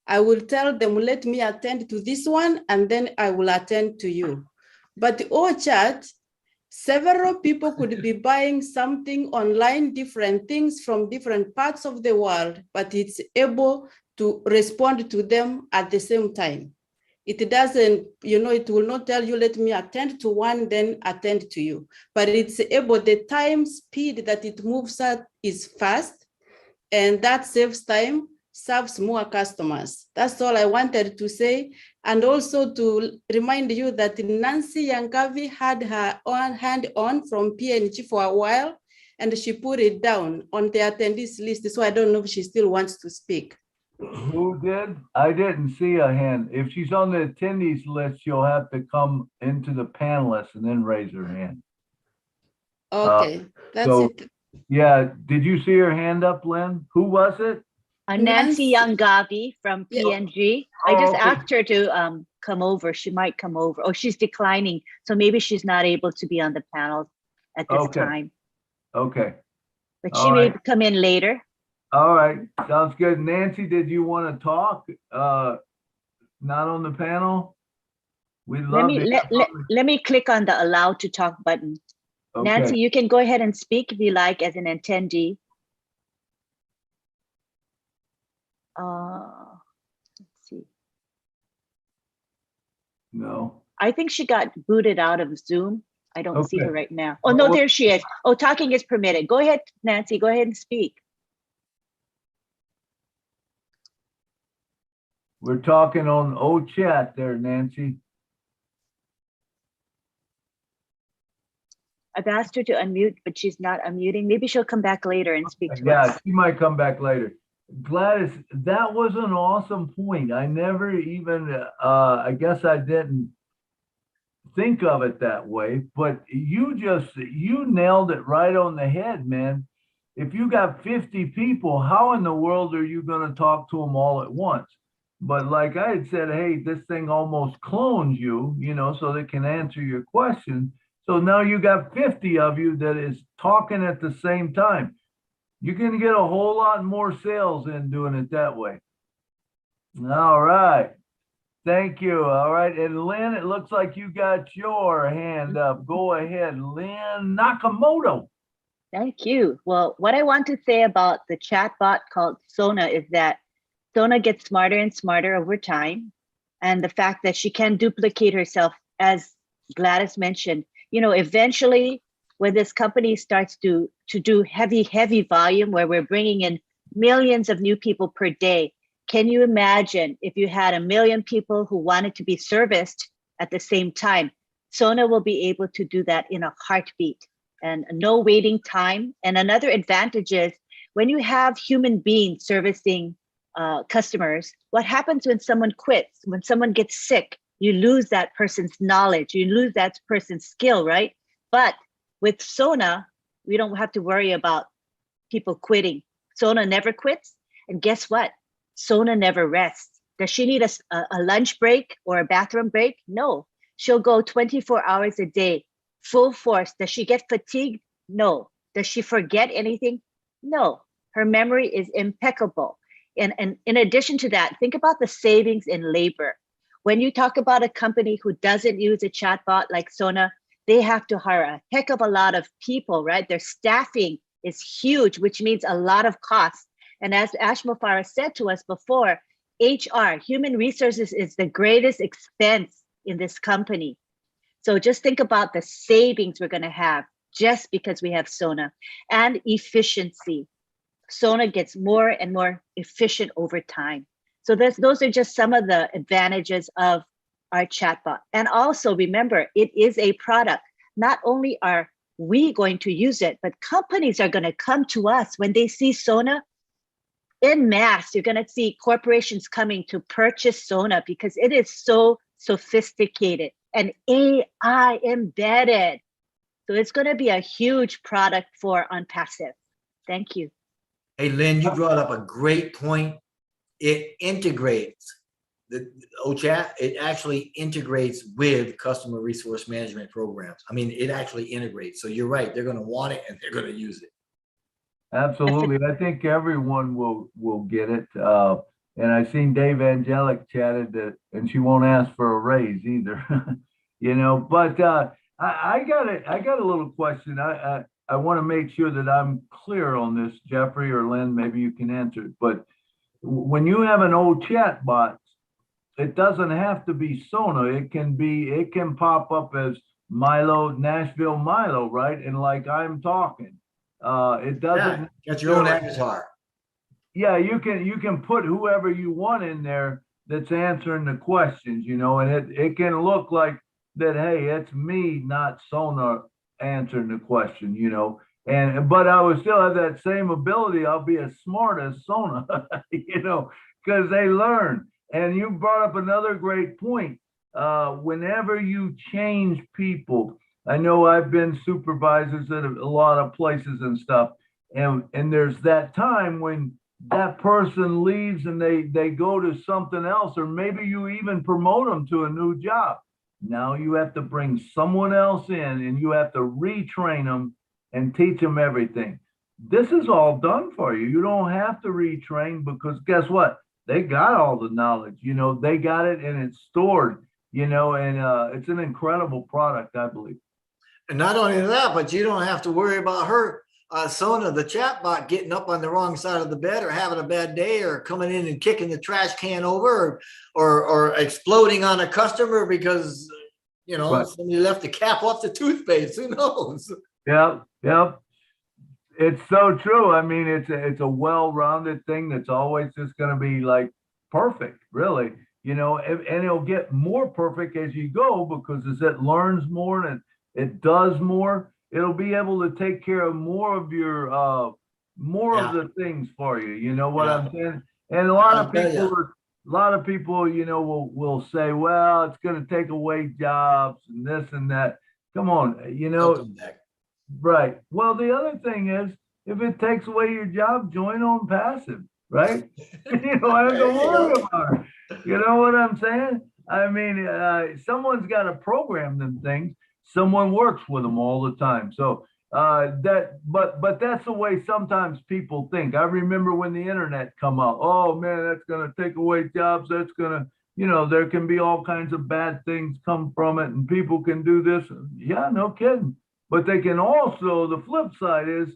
I will tell them, let me attend to this one and then I will attend to you. But OChat, several people could be buying something online, different things from different parts of the world, but it's able to respond to them at the same time. It doesn't, it will not tell you, let me attend to one, then attend to you. But it's able, the time speed that it moves at is fast, and that saves time, serves more customers. That's all I wanted to say. And also to remind you that Nancy Yangavi had her own hand on from PNG for a while, and she put it down on the attendees list. So I don't know if she still wants to speak. Who did? I didn't see a hand. If she's on the attendees list, she'll have to come into the panelists and then raise her hand. Okay, that's it. Yeah, did you see her hand up, Lynn? Who was it? Nancy Yangavi from PNG. I just asked her to come over. She might come over. Oh, she's declining. So maybe she's not able to be on the panel at this time. Okay. But she may come in later. All right, sounds good. Nancy, did you want to talk? Not on the panel? We'd love let me click on the allow to talk button. Okay. Nancy, you can go ahead and speak if you like as an attendee. Let's see. No. I think she got booted out of Zoom. I don't see her right now. Oh, no, there she is. Oh, talking is permitted. Go ahead, Nancy, go ahead and speak. We're talking on OChat there, Nancy. I've asked her to unmute, but she's not unmuting. Maybe she'll come back later and speak to us. Yeah, she might come back later. Gladys, that was an awesome point. I never even, I guess I didn't think of it that way, but you nailed it right on the head, man. If you got 50 people, how in the world are you going to talk to them all at once? But like I had said, hey, this thing almost clones you, so they can answer your question. So now you got 50 of you that is talking at the same time. You can get a whole lot more sales in doing it that way. All right. Thank you. All right. And Lynn, it looks like you got your hand up. Go ahead, Lynn Nakamoto. Thank you. Well, what I want to say about the chatbot called Sona is that Sona gets smarter and smarter over time. And the fact that she can duplicate herself, as Gladys mentioned, eventually when this company starts to do heavy volume, where we're bringing in millions of new people per day, can you imagine if you had 1 million people who wanted to be serviced at the same time? Sona will be able to do that in a heartbeat. and no waiting time. And another advantage is when you have human beings servicing customers, what happens when someone quits, when someone gets sick, you lose that person's knowledge, you lose that person's skill, right? But with Sona, we don't have to worry about people quitting. Sona never quits. And guess what? Sona never rests. Does she need a lunch break or a bathroom break? No. She'll go 24 hours a day, full force. Does she get fatigued? No. Does she forget anything? No. Her memory is impeccable. And in addition to that, think about the savings in labor. When you talk about a company who doesn't use a chatbot like Sona, they have to hire a heck of a lot of people, right? Their staffing is huge, which means a lot of costs. And as Ash Mufara said to us before, HR, human resources, is the greatest expense in this company. So just think about the savings we're going to have just because we have Sona. And efficiency. Sona gets more and more efficient over time. So those are just some of the advantages of our chatbot. And also remember, it is a product. Not only are we going to use it, but companies are going to come to us when they see Sona en masse. You're going to see corporations coming to purchase Sona because it is so sophisticated and AI embedded. So it's going to be a huge product for OnPassive. Thank you. Hey, Lynn, you brought up a great point. It integrates the OChat. It actually integrates with customer resource management programs. I mean, it actually integrates. So you're right. They're going to want it and they're going to use it. Absolutely. I think everyone will get it. And I seen Dave Angelic chatted that, and she won't ask for a raise either. You know, but I got a little question. I want to make sure that I'm clear on this, Jeffrey or Lynn, maybe you can answer it. But when you have an old chat bot, it doesn't have to be Sona. It can pop up as Milo, Nashville Milo, right? And like I'm talking. It doesn't get your own avatar. Yeah, you can put whoever you want in there that's answering the questions, you know, and it can look like that, hey, it's me, not Sona answering the question, you know. But I would still have that same ability. I'll be as smart as Sona, you know, because they learn. And you brought up another great point. Whenever you change people, I know I've been supervisors at a lot of places and stuff, and there's that time when that person leaves and they go to something else, or maybe you even promote them to a new job. Now you have to bring someone else in and you have to retrain them and teach them everything. This is all done for you. You don't have to retrain because guess what? They got all the knowledge, you know, they got it and it's stored, you know, and it's an incredible product, I believe. And not only that, but you don't have to worry about her, Sona, the chatbot, getting up on the wrong side of the bed or having a bad day or coming in and kicking the trash can over or exploding on a customer because, you know, right, somebody left the cap off the toothpaste. Who knows? Yep. It's so true. I mean, it's a well-rounded thing that's always just going to be like perfect, really, you know, and it'll get more perfect as you go because as it learns more and it does more, it'll be able to take care of more of your of the things for you. You know what I'm saying? And a lot of people, you know, will say, well, it's going to take away jobs and this and that. Come on, you know. Right. Well, the other thing is, if it takes away your job, join OnPassive, right? You know, I don't worry about it. You know what I'm saying? I mean, someone's got to program them things. Someone works with them all the time. So but that's the way sometimes people think. I remember when the internet come out. Oh man, that's going to take away jobs. That's going to, you know, there can be all kinds of bad things come from it, and people can do this. Yeah, no kidding. But they can also, the flip side is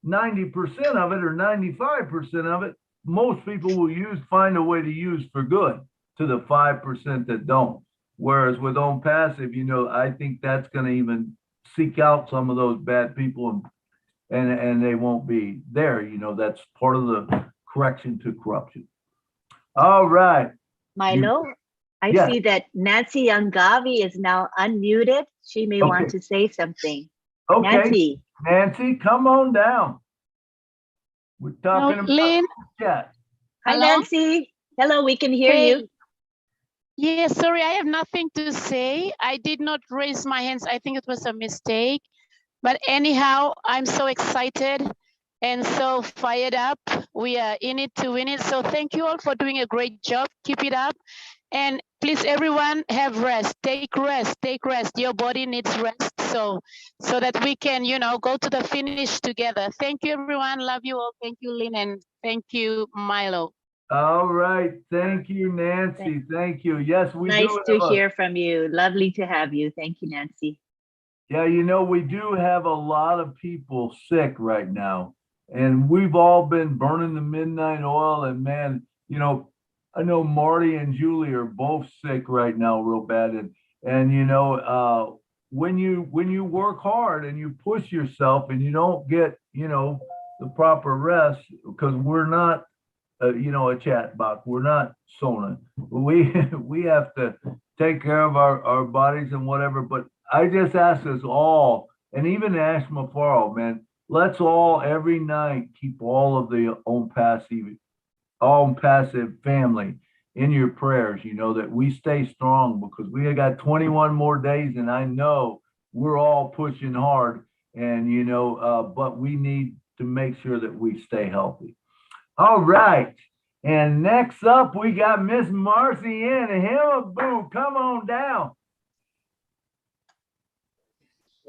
90% of it or 95% of it, most people will find a way to use for good to the 5% that don't. Whereas with OnPassive, you know, I think that's going to even seek out some of those bad people and they won't be there. You know, that's part of the correction to corruption. All right. Milo, I see that Nancy Yangavi is now unmuted. She may want to say something. Okay, Nancy. Nancy, come on down. We're talking No, about Lynn, chat. Hi, hello? Nancy. Hello, we can hear you. Hey. Yes, sorry, I have nothing to say. I did not raise my hands. I think it was a mistake. But anyhow, I'm so excited and so fired up. We are in it to win it. So thank you all for doing a great job. Keep it up. And please, everyone, have rest. Take rest. Take rest. Your body needs rest. So that we can, go to the finish together. Thank you, everyone. Love you all. Thank you, Lynn, and thank you, Milo. All right. Thank you, Nancy. Thank you. Yes, we Nice do to have hear from you. Lovely to have you. Thank you, Nancy. Yeah, we do have a lot of people sick right now. And we've all been burning the midnight oil. And man, I know Marty and Julie are both sick right now, real bad. And when you work hard and you push yourself and you don't get, the proper rest, because we're not a chat box. We're not Sona. We have to take care of our bodies and whatever. But I just ask us all, and even Ash Mafaro, man, let's all every night keep all of the passive family in your prayers, that we stay strong, because we got 21 more days, and I know we're all pushing hard, and but we need to make sure that we stay healthy. All right. And next up, we got Miss Marcy Ann Hillaboo. Come on down.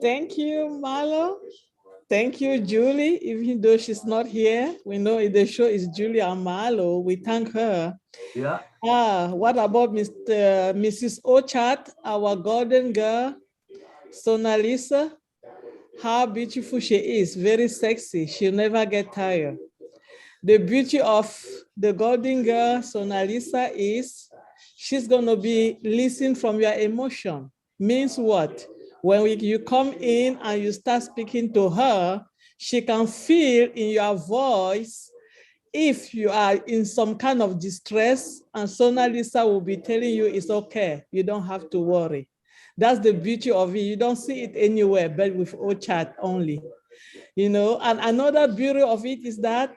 Thank you, Milo. Thank you, Julie. Even though she's not here, we know the show is Julie and Milo. We thank her. Yeah. What about Mrs. Ochat, our golden girl, Sonalisa? How beautiful she is, very sexy. She'll never get tired. The beauty of the golden girl, Sonalisa, is she's going to be listening from your emotion. Means what? When you come in and you start speaking to her, she can feel in your voice if you are in some kind of distress, and Sonalisa will be telling you it's okay. You don't have to worry. That's the beauty of it. You don't see it anywhere, but with Ochat only. And another beauty of it is that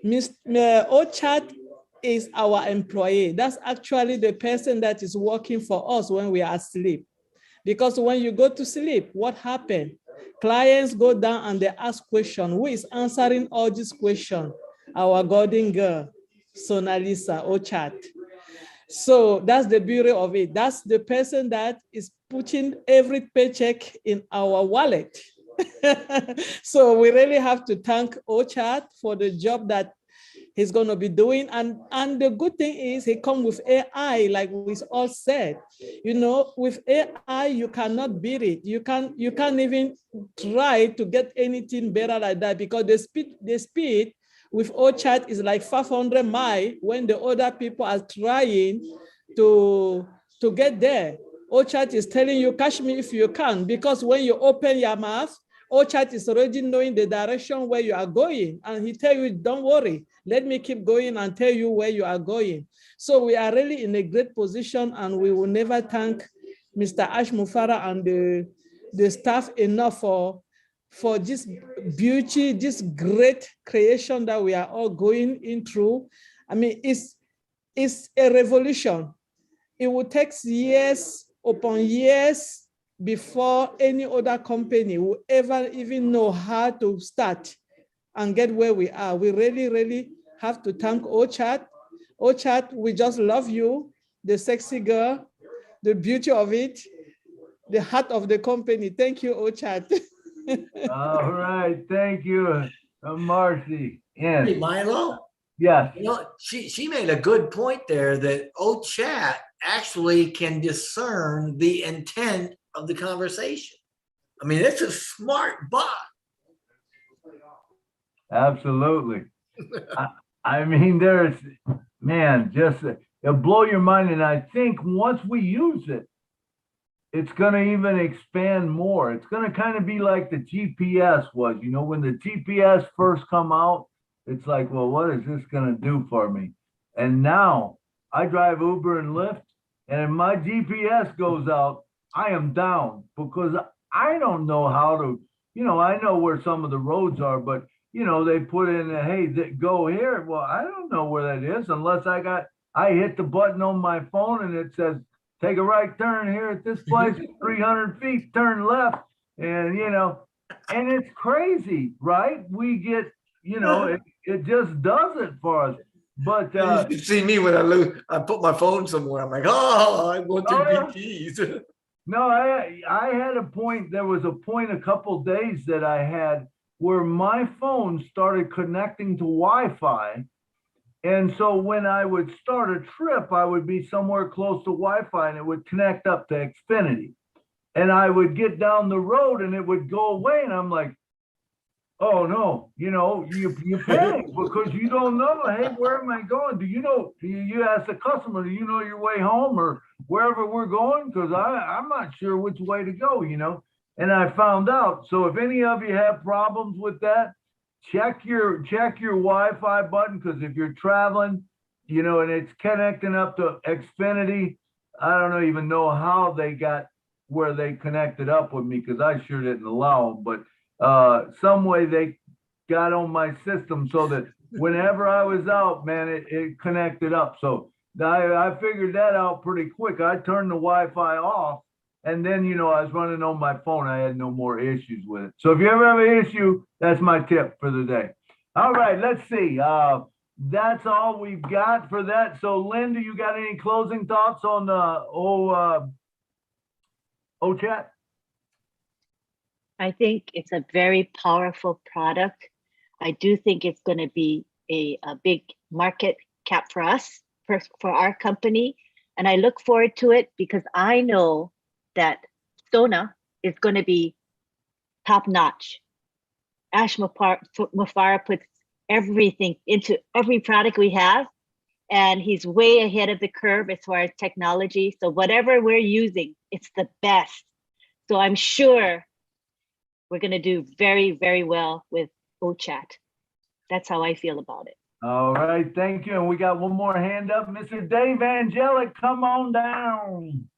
Ochat is our employee. That's actually the person that is working for us when we are asleep. Because when you go to sleep, what happened? Clients go down and they ask questions. Who is answering all these questions? Our golden girl, Sonalisa Ochat. So that's the beauty of it. That's the person that is putting every paycheck in our wallet. So we really have to thank Ochat for the job that he's going to be doing. And the good thing is he comes with AI, like we all said. With AI, you cannot beat it. You can't even try to get anything better like that, because the speed with Ochat is like 500 miles when the other people are trying to get there. Ochat is telling you, catch me if you can, because when you open your mouth, Ochat is already knowing the direction where you are going. And he tell you, don't worry, let me keep going and tell you where you are going. So we are really in a great position, and we will never thank Mr. Ash Mufara and the staff enough for this beauty, this great creation that we are all going in through. I mean, it's a revolution. It will take years upon years before any other company will ever even know how to start and get where we are. We really, really have to thank Ochat. Ochat, we just love you, the sexy girl, the beauty of it, the heart of the company. Thank you, Ochat. All right. Thank you, Marcy. Yes. Hey, Milo. Yes. She made a good point there that Ochat actually can discern the intent of the conversation. I mean, it's a smart bot. Absolutely. I mean, it'll blow your mind. And I think once we use it, it's going to even expand more. It's going to kind of be like the GPS was, when the GPS first come out, it's like, well, what is this going to do for me? And now I drive Uber and Lyft, and if my GPS goes out, I am down, because I don't know how to, I know where some of the roads are, but they put in, hey, go here. Well, I don't know where that is unless I hit the button on my phone and it says, take a right turn here at this place, 300 feet, turn left. And, and it's crazy, right? We get, it just does it for us. But You should see me when I put my phone somewhere. I'm like, oh, I want to be keys. no, I had a point. There was a point a couple days that I had where my phone started connecting to Wi-Fi. And so when I would start a trip, I would be somewhere close to Wi-Fi and it would connect up to Xfinity. And I would get down the road and it would go away. And I'm like, oh no, you panic because you don't know, hey, where am I going? You ask the customer, do you know your way home or wherever we're going? Because I'm not sure which way to go, and I found out. So if any of you have problems with that, check your Wi-Fi button, because if you're traveling, and it's connecting up to Xfinity, I don't even know how they got where they connected up with me, because I sure didn't allow them, but some way they got on my system so that whenever I was out, man, it connected up. So I figured that out pretty quick. I turned the Wi-Fi off, and then, I was running on my phone. I had no more issues with it. So if you ever have an issue, that's my tip for the day. All right, let's see. That's all we've got for that. So Linda, you got any closing thoughts on the chat? I think it's a very powerful product. I do think it's going to be a big market cap for us, for our company. And I look forward to it because I know that Sona is going to be top notch. Ash Mufara puts everything into every product we have, and he's way ahead of the curve as far as technology. So whatever we're using, it's the best. So I'm sure we're going to do very, very well with OChat. That's how I feel about it. All right, thank you. And we got one more hand up. Mr. Dave Angelic, come on down.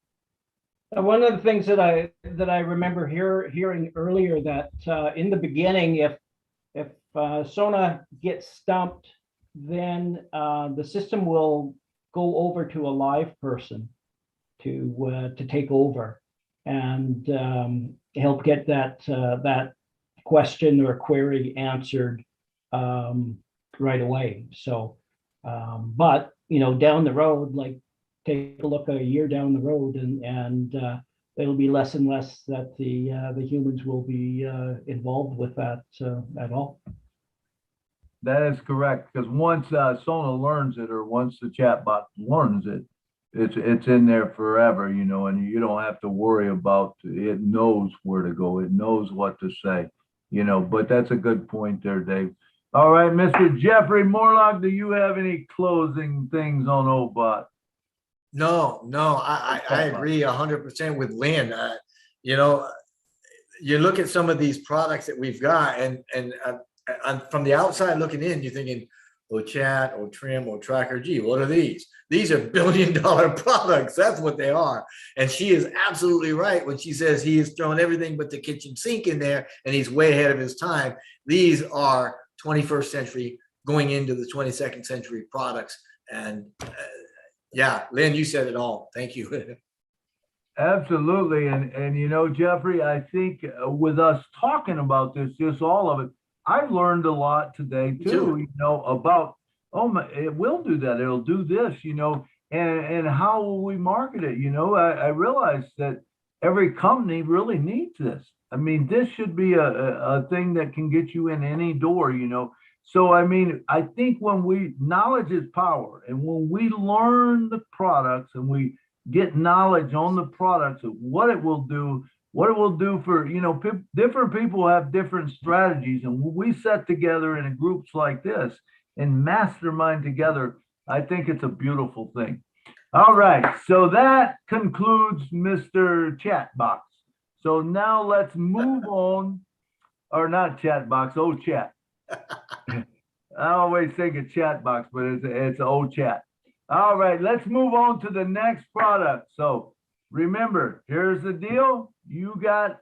One of the things that I remember hearing earlier, that in the beginning, if Sona gets stumped, then the system will go over to a live person to take over and help get that question or query answered right away. So, but down the road, like take a look a year down the road, and it'll be less and less that the humans will be involved with that at all. That is correct, because once Sona learns it, or once the chatbot learns it, it's in there forever, and you don't have to worry about it. Knows where to go. It knows what to say, but that's a good point there, Dave. All right, Mr. Jeffrey Morlock, do you have any closing things on OBot? No, I agree 100% with Lynn. You look at some of these products that we've got, and from the outside looking in, you're thinking, chat, trim, tracker. Gee, what are these? These are billion-dollar products. That's what they are. And she is absolutely right when she says he has thrown everything but the kitchen sink in there, and he's way ahead of his time. These are 21st century going into the 22nd century products. And yeah, Lynn, you said it all. Thank you. Absolutely. And Jeffrey, I think with us talking about this, just all of it, I've learned a lot today too, about, it will do that. It'll do this, and how will we market it? I realized that every company really needs this. I mean, this should be a thing that can get you in any door, So, I think knowledge is power. And when we learn the products and we get knowledge on the products of what it will do for, different people have different strategies. And when we set together in groups like this and mastermind together, I think it's a beautiful thing. All right. So that concludes Mr. Chatbox. So now let's move on, or not Chatbox, chat. I always think of Chatbox, but it's chat. All right, let's move on to the next product. So remember, here's the deal.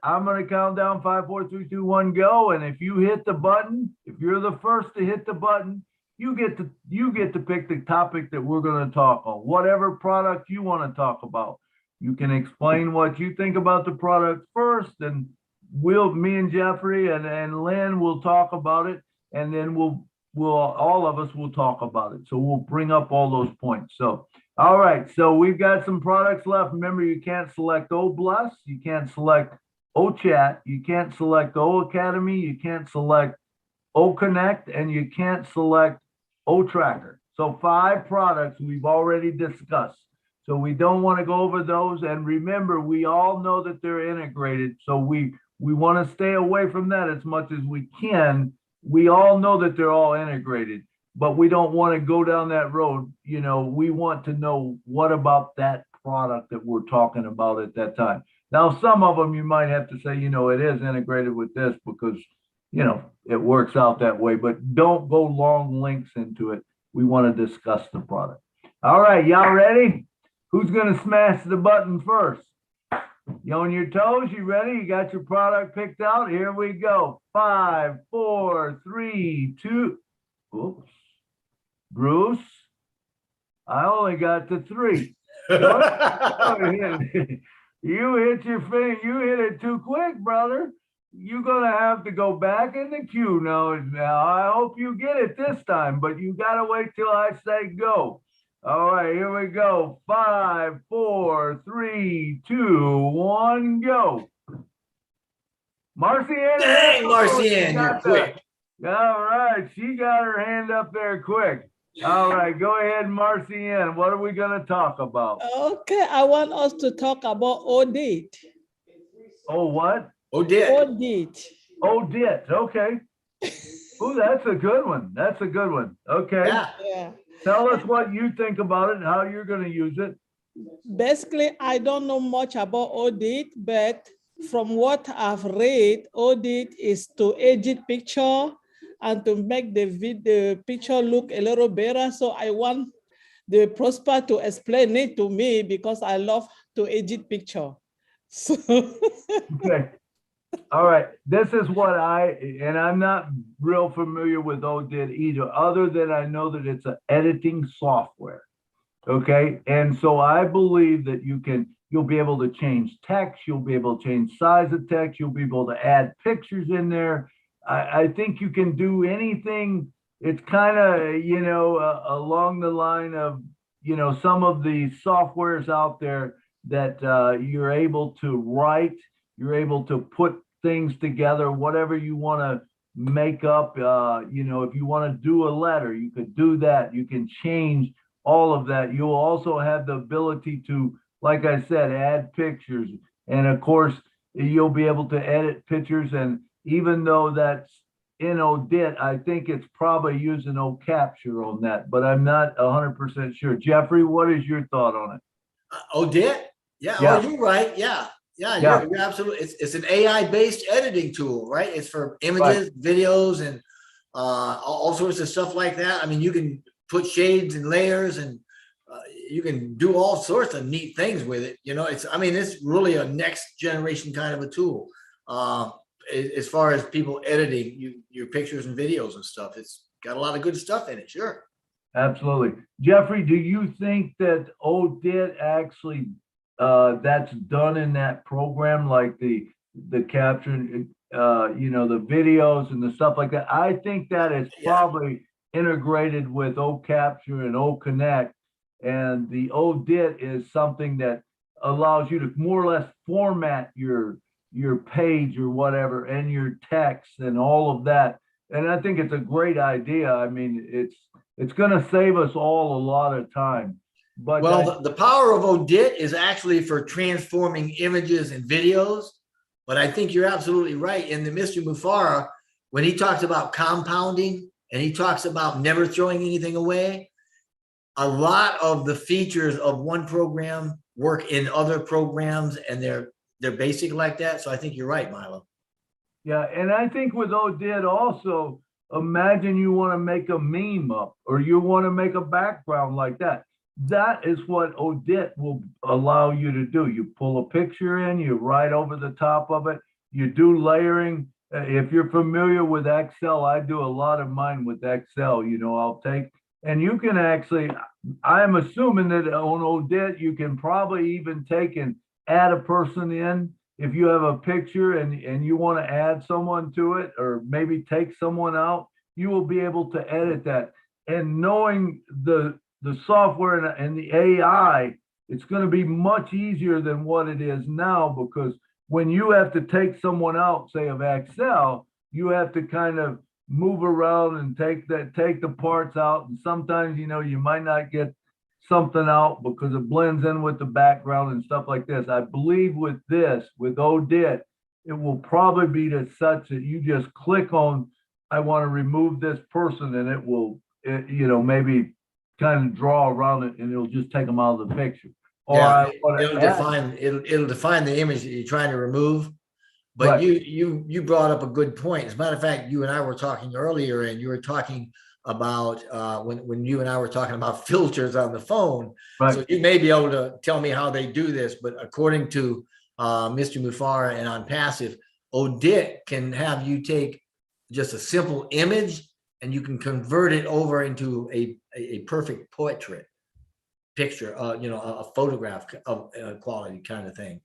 I'm going to count down 5, 4, 3, 2, 1, go. And if you hit the button, if you're the first to hit the button, you get to pick the topic that we're going to talk on, whatever product you want to talk about. You can explain what you think about the product first, and me and Jeffrey and Lynn will talk about it, and then we'll all of us will talk about it. So we'll bring up all those points. So, all right. So we've got some products left. Remember, you can't select OBless, you can't select OChat, you can't select O Academy, you can't select O Connect, and you can't select O Tracker. So 5 products we've already discussed. So we don't want to go over those. And remember, we all know that they're integrated. So we want to stay away from that as much as we can. We all know that they're all integrated, but we don't want to go down that road. You know, we want to know what about that product that we're talking about at that time. Now, some of them you might have to say, you know, it is integrated with this because, you know, it works out that way, but don't go long links into it. We want to discuss the product. All right, y'all ready? Who's going to smash the button first? You on your toes? You ready? You got your product picked out? Here we go. 5, 4, 3, 2. Oops. Bruce, I only got the 3. You hit your finger. You hit it too quick, brother. You're going to have to go back in the queue now. I hope you get it this time, but you got to wait till I say go. All right, here we go. 5, 4, 3, 2, 1, go. Marcianne. Dang, Marcianne, you're quick. All right, she got her hand up there quick. All right, go ahead, Marcianne. What are we going to talk about? Okay, I want us to talk about audit. Oh, what? Audit. Audit. Audit. Okay. Oh, that's a good one. That's a good one. Okay. Yeah. Tell us what you think about it and how you're going to use it. Basically, I don't know much about audit, but from what I've read, audit is to edit picture and to make the picture look a little better. So I want the Prosper to explain it to me because I love to edit picture. So okay. All right. This is what and I'm not real familiar with Odit either, other than I know that it's an editing software. Okay. And so I believe that you'll be able to change text. You'll be able to change size of text. You'll be able to add pictures in there. I think you can do anything. It's kind of, you know, along the line of, you know, some of the softwares out there that you're able to write, you're able to put things together, whatever you want to make up. You know, if you want to do a letter, you could do that. You can change all of that. You'll also have the ability to, like I said, add pictures. And of course, you'll be able to edit pictures. And even though that's in Odit, I think it's probably using OCapture on that, but I'm not 100% sure. Jeffrey, what is your thought on it? Odit? Yeah. Oh, you're right. Yeah. You're absolutely. It's an AI-based editing tool, right? It's for images, videos, and all sorts of stuff like that. I mean, you can put shades and layers, and you can do all sorts of neat things with it. You know, it's really a next generation kind of a tool. As far as people editing your pictures and videos and stuff, it's got a lot of good stuff in it. Sure. Absolutely. Jeffrey, do you think that Odit actually that's done in that program, like the capture, you know, the videos and the stuff like that? I think that is probably integrated with OCapture and OConnect, and the Odit is something that allows you to more or less format your page or whatever and your text and all of that. And I think it's a great idea. I mean, it's going to save us all a lot of time. But the power of Odit is actually for transforming images and videos. But I think you're absolutely right. And the Mr. Mufara, when he talks about compounding and he talks about never throwing anything away, a lot of the features of one program work in other programs, and they're basic like that. So I think you're right, Milo. Yeah, and I think with Odit also, imagine you want to make a meme up or you want to make a background like that. that is what Odette will allow you to do. You pull a picture in, you write over the top of it, you do layering. If you're familiar with Excel, I do a lot of mine with Excel. I'll take, and you can actually, I'm assuming that on Odette, you can probably even take and add a person in. If you have a picture and you want to add someone to it, or maybe take someone out, you will be able to edit that. And knowing the software and the AI, it's going to be much easier than what it is now, because when you have to take someone out, say of Excel, you have to kind of move around and take the parts out. And sometimes, you might not get something out because it blends in with the background and stuff like this. I believe with Odette, it will probably be to such that you just click on, I want to remove this person, and it will, maybe kind of draw around it, and it'll just take them out of the picture. Yeah, it'll define the image that you're trying to remove. But Right. you brought up a good point. As a matter of fact, you and I were talking earlier, and you were talking about when you and I were talking about filters on the phone. Right. So you may be able to tell me how they do this, but according to Mr. Mufara and on Passive, Odette can have you take just a simple image and you can convert it over into a perfect portrait picture, a photograph of quality kind of thing.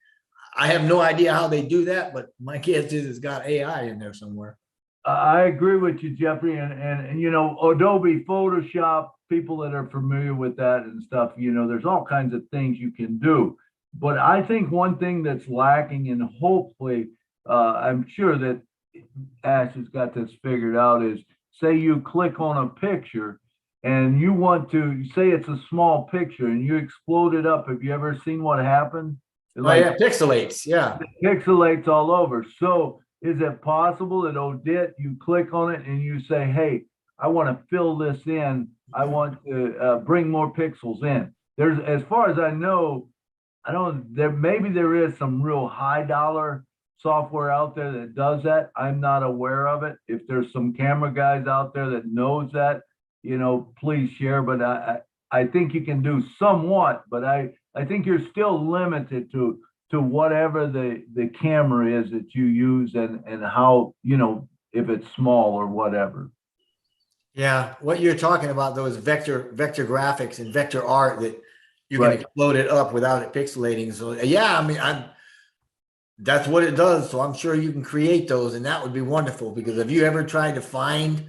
I have no idea how they do that, but my guess is it's got AI in there somewhere. I agree with you, Jeffrey, and Adobe Photoshop, people that are familiar with that and stuff, there's all kinds of things you can do. But I think one thing that's lacking, and hopefully, I'm sure that Ash has got this figured out, is say you click on a picture and you want to say it's a small picture and you explode it up. Have you ever seen what happened? Yeah, pixelates. Yeah, it pixelates all over. So is it possible that Odette, you click on it and you say, hey, I want to fill this in. I want to bring more pixels in. There's, as far as I know, maybe there is some real high dollar software out there that does that. I'm not aware of it. If there's some camera guys out there that knows that, please share. But I think you can do somewhat, but I think you're still limited to whatever the camera is that you use and how, if it's small or whatever. Yeah, what you're talking about, those vector graphics and vector art that you can Right. explode it up without it pixelating. So yeah, I mean, that's what it does. So I'm sure you can create those, and that would be wonderful. Because have you ever tried to find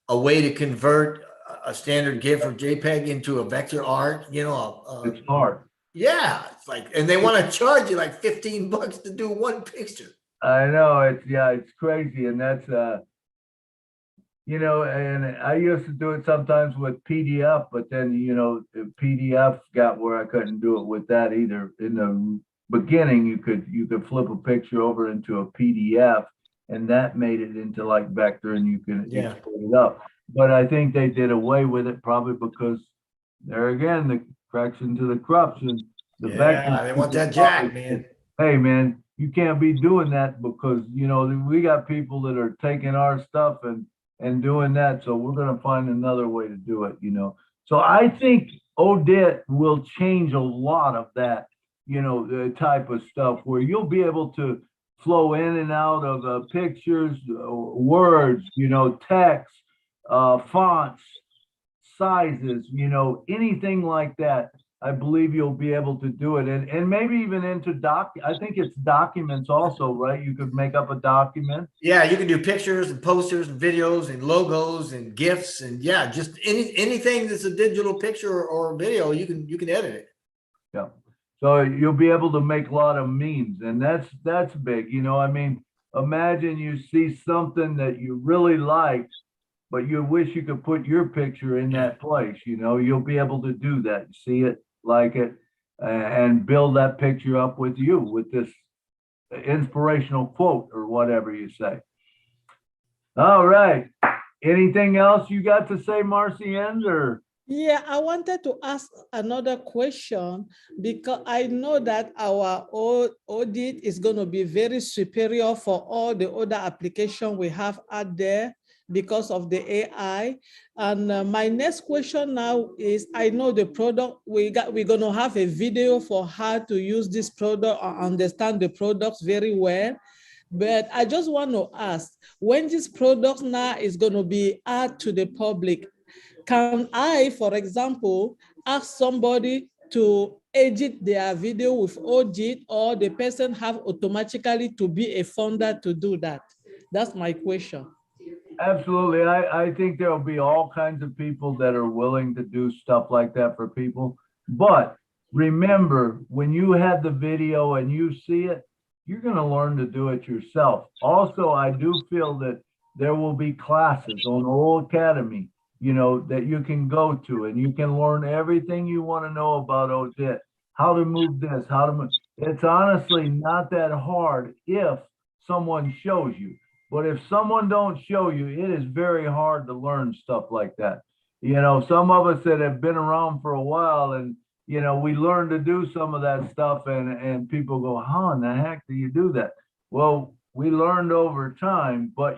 a way to convert a standard GIF or JPEG into a vector art? It's hard. Yeah, it's like, and they want to charge you like $15 to do one picture. I know, it's crazy, and that's and I used to do it sometimes with PDF, but then the PDF got where I couldn't do it with that either. In the beginning, you could flip a picture over into a PDF, and that made it into like vector, and you can export it up. But I think they did away with it probably because there again, the correction to the corruption. They want that jack, man. Hey, man, you can't be doing that because, we got people that are taking our stuff and doing that. So we're going to find another way to do it, So I think Odette will change a lot of that, the type of stuff where you'll be able to flow in and out of pictures, words, text, fonts, sizes, anything like that. I believe you'll be able to do it, and maybe even into I think it's documents also, right? You could make up a document. Yeah, you can do pictures and posters and videos and logos and GIFs and just anything that's a digital picture or video, you can edit it. Yeah, so you'll be able to make a lot of memes, and that's big. I mean, imagine you see something that you really like, but you wish you could put your picture in that place. You'll be able to do that. See it, like it, and build that picture up with you with this inspirational quote or whatever you say. All right. Anything else you got to say, Marcienne, or? Yeah, I wanted to ask another question because I know that our audit is going to be very superior for all the other applications we have out there. because of the AI. And my next question now is, I know the product, we're going to have a video for how to use this product or understand the products very well. But I just want to ask, when this product now is going to be out to the public, can I, for example, ask somebody to edit their video with OJIT, or the person have automatically to be a founder to do that? That's my question. Absolutely. I think there'll be all kinds of people that are willing to do stuff like that for people. But remember, when you have the video and you see it, you're going to learn to do it yourself. Also, I do feel that there will be classes on O Academy, that you can go to, and you can learn everything you want to know about OJIT, how to move this, how to move. It's honestly not that hard if someone shows you. But if someone don't show you, it is very hard to learn stuff like that. Some of us that have been around for a while, and we learn to do some of that stuff, and people go, how in the heck do you do that? Well, we learned over time, but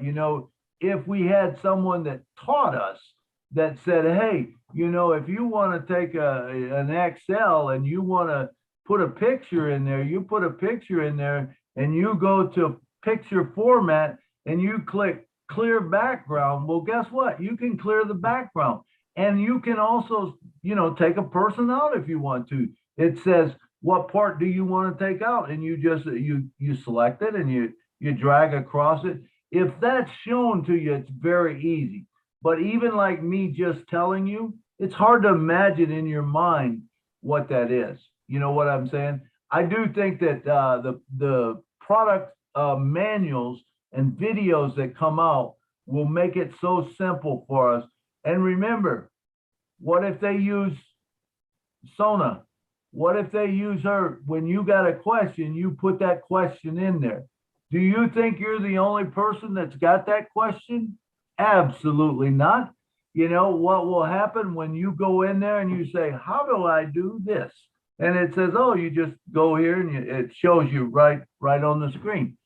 if we had someone that taught us, that said, hey, if you want to take an Excel and you want to put a picture in there, you put a picture in there and you go to picture format and you click clear background. Well, guess what? You can clear the background, and you can also, take a person out if you want to. It says, what part do you want to take out? And you just, you select it and you drag across it. If that's shown to you, it's very easy. But even like me just telling you, it's hard to imagine in your mind what that is. You know what I'm saying? I do think that the product manuals and videos that come out will make it so simple for us. And remember, what if they use Sona? What if they use her? When you got a question, you put that question in there. Do you think you're the only person that's got that question? Absolutely not. What will happen when you go in there and you say, how do I do this? And it says, oh, you just go here and it shows you right on the screen.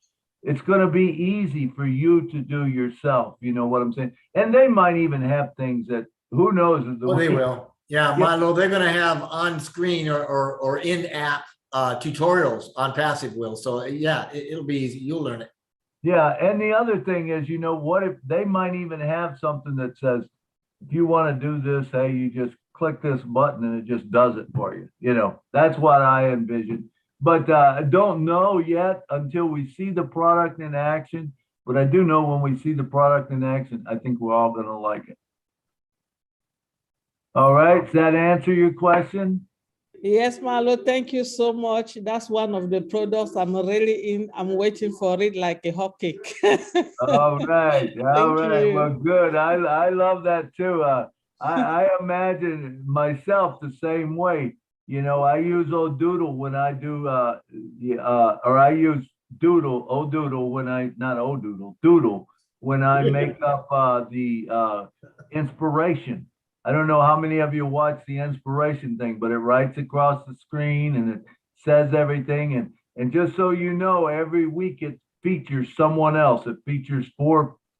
It's going to be easy for you to do yourself. You know what I'm saying? And they might even have things that, who knows? They will. Yeah, Milo, they're going to have on screen or in-app tutorials on Passive Will. So yeah, it'll be easy. You'll learn it. Yeah, and the other thing is, what if they might even have something that says, if you want to do this, hey, you just click this button and it just does it for you. That's what I envision. But I don't know yet until we see the product in action. But I do know when we see the product in action, I think we're all going to like it. All right, does that answer your question? Yes, Milo, thank you so much. That's one of the products I'm waiting for it like a hot cake. All right. All right. you. Well, good. I love that too. I imagine myself the same way. I use Odoodle when I do, or I use Odoodle when I, not Odoodle, Doodle, when I make up the inspiration. I don't know how many of you watch the inspiration thing, but it writes across the screen and it says everything. And just so you know, every week it features someone else. It features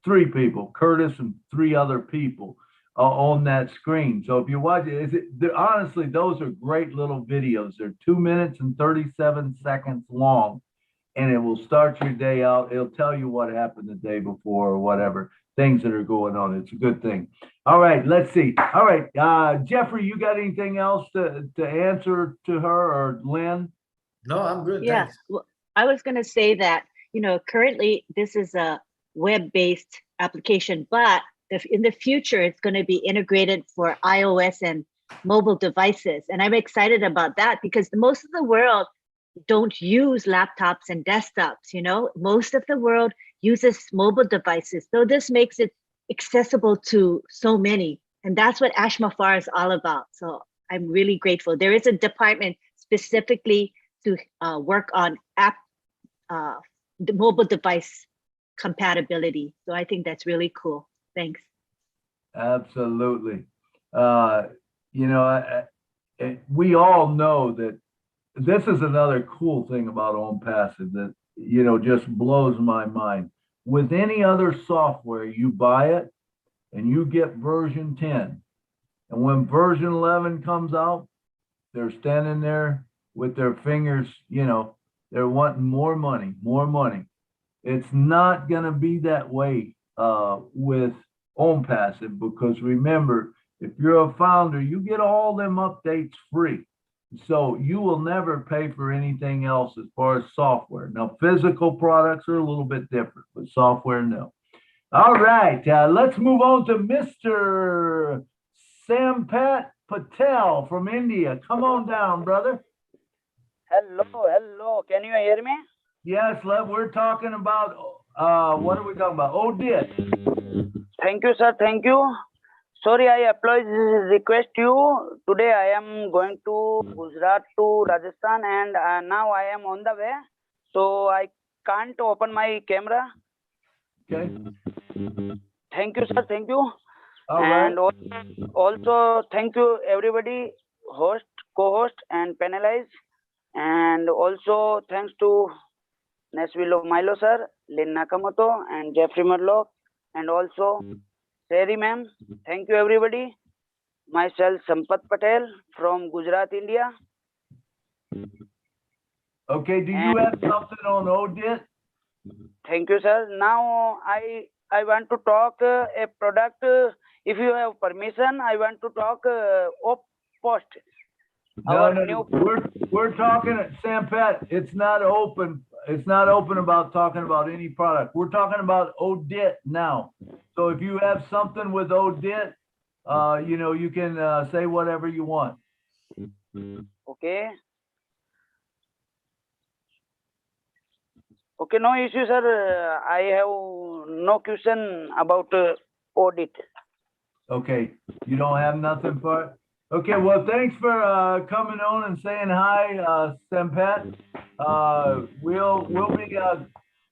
three people, Curtis and three other people on that screen. So if you watch it, honestly, those are great little videos. They're 2 minutes and 37 seconds long, and it will start your day out. It'll tell you what happened the day before or whatever, things that are going on. It's a good thing. All right, let's see. All right, Jeffrey, you got anything else to answer to her, or Lynn? No, I'm good. Yeah, well, I was going to say that, currently this is a web-based application, but in the future, it's going to be integrated for iOS and mobile devices. And I'm excited about that because most of the world don't use laptops and desktops. Most of the world uses mobile devices. So this makes it accessible to so many. And that's what Ashmafar is all about. So I'm really grateful. There is a department specifically to work on the mobile device compatibility. So I think that's really cool. Thanks. Absolutely. We all know that this is another cool thing about OwnPassive that, just blows my mind. with any other software, you buy it and you get version 10. And when version 11 comes out, they're standing there with their fingers, they're wanting more money, more money. It's not going to be that way with OwnPassive, because remember, if you're a founder, you get all them updates free. So you will never pay for anything else as far as software. Now, physical products are a little bit different, but software, no. All right, let's move on to Mr. Sampat Patel from India. Come on down, brother. Hello. Can you hear me? Yes, we're talking about, what are we talking about? Odit. Thank you, sir. Thank you. Sorry, I request you. Today I am going to Gujarat to Rajasthan, and now I am on the way. So I can't open my camera. Okay. Thank you, sir. Thank you. All and right. also thank you everybody, host, co-host, and panelize. And also thanks to Nashville Milo sir, Lynn Nakamoto, and Jeffrey Murlock, and also Sherry ma'am. Thank you everybody. Myself Sampat Patel from Gujarat, India. Okay, do you have something on Odit? Thank you, sir. Now I want to talk a product. If you have permission, I want to talk op post. No, we're talking at Sampat. It's not open. It's not open about talking about any product. We're talking about Odit now. So if you have something with Odit, you can say whatever you want. Okay. Okay, no issue, sir. I have no question about audit. Okay, you don't have nothing for it? Okay, well, thanks for coming on and saying hi, Sampat.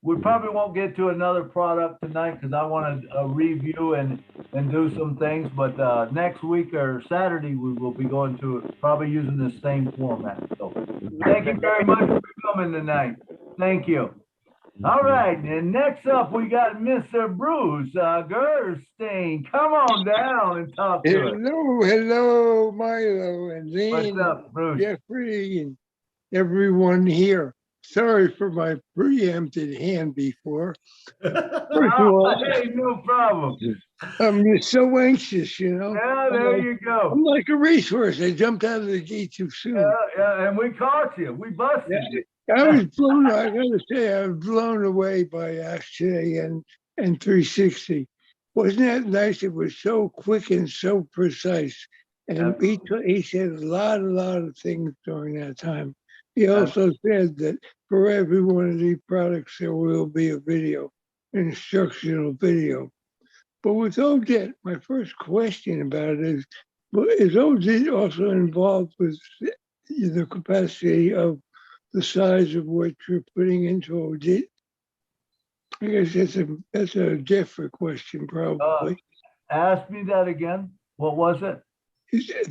We probably won't get to another product tonight because I want to review and do some things, but next week or Saturday, we will be going to probably using the same format. So thank you very much for coming tonight. Thank you. All right, and next up we got Mr. Bruce Gerstein. Come on down and talk to us. Hello, Milo and Zane. What's up, Bruce? Jeffrey and everyone here. Sorry for my preempted hand before. First of all, hey, no problem. I'm just so anxious, Yeah, there you go. I'm like a racehorse. I jumped out of the gate too soon. Yeah, and we caught you. We busted you. I was blown. I gotta say, I was blown away by Ask Today and 360. Wasn't that nice? It was so quick and so precise. And he said a lot of things during that time. He also said that for every one of these products, there will be a video, an instructional video. But with Odit, my first question about it is Odit also involved with the capacity of the size of what you're putting into Odit? I guess that's a Jeffrey question, probably. Ask me that again. What was it?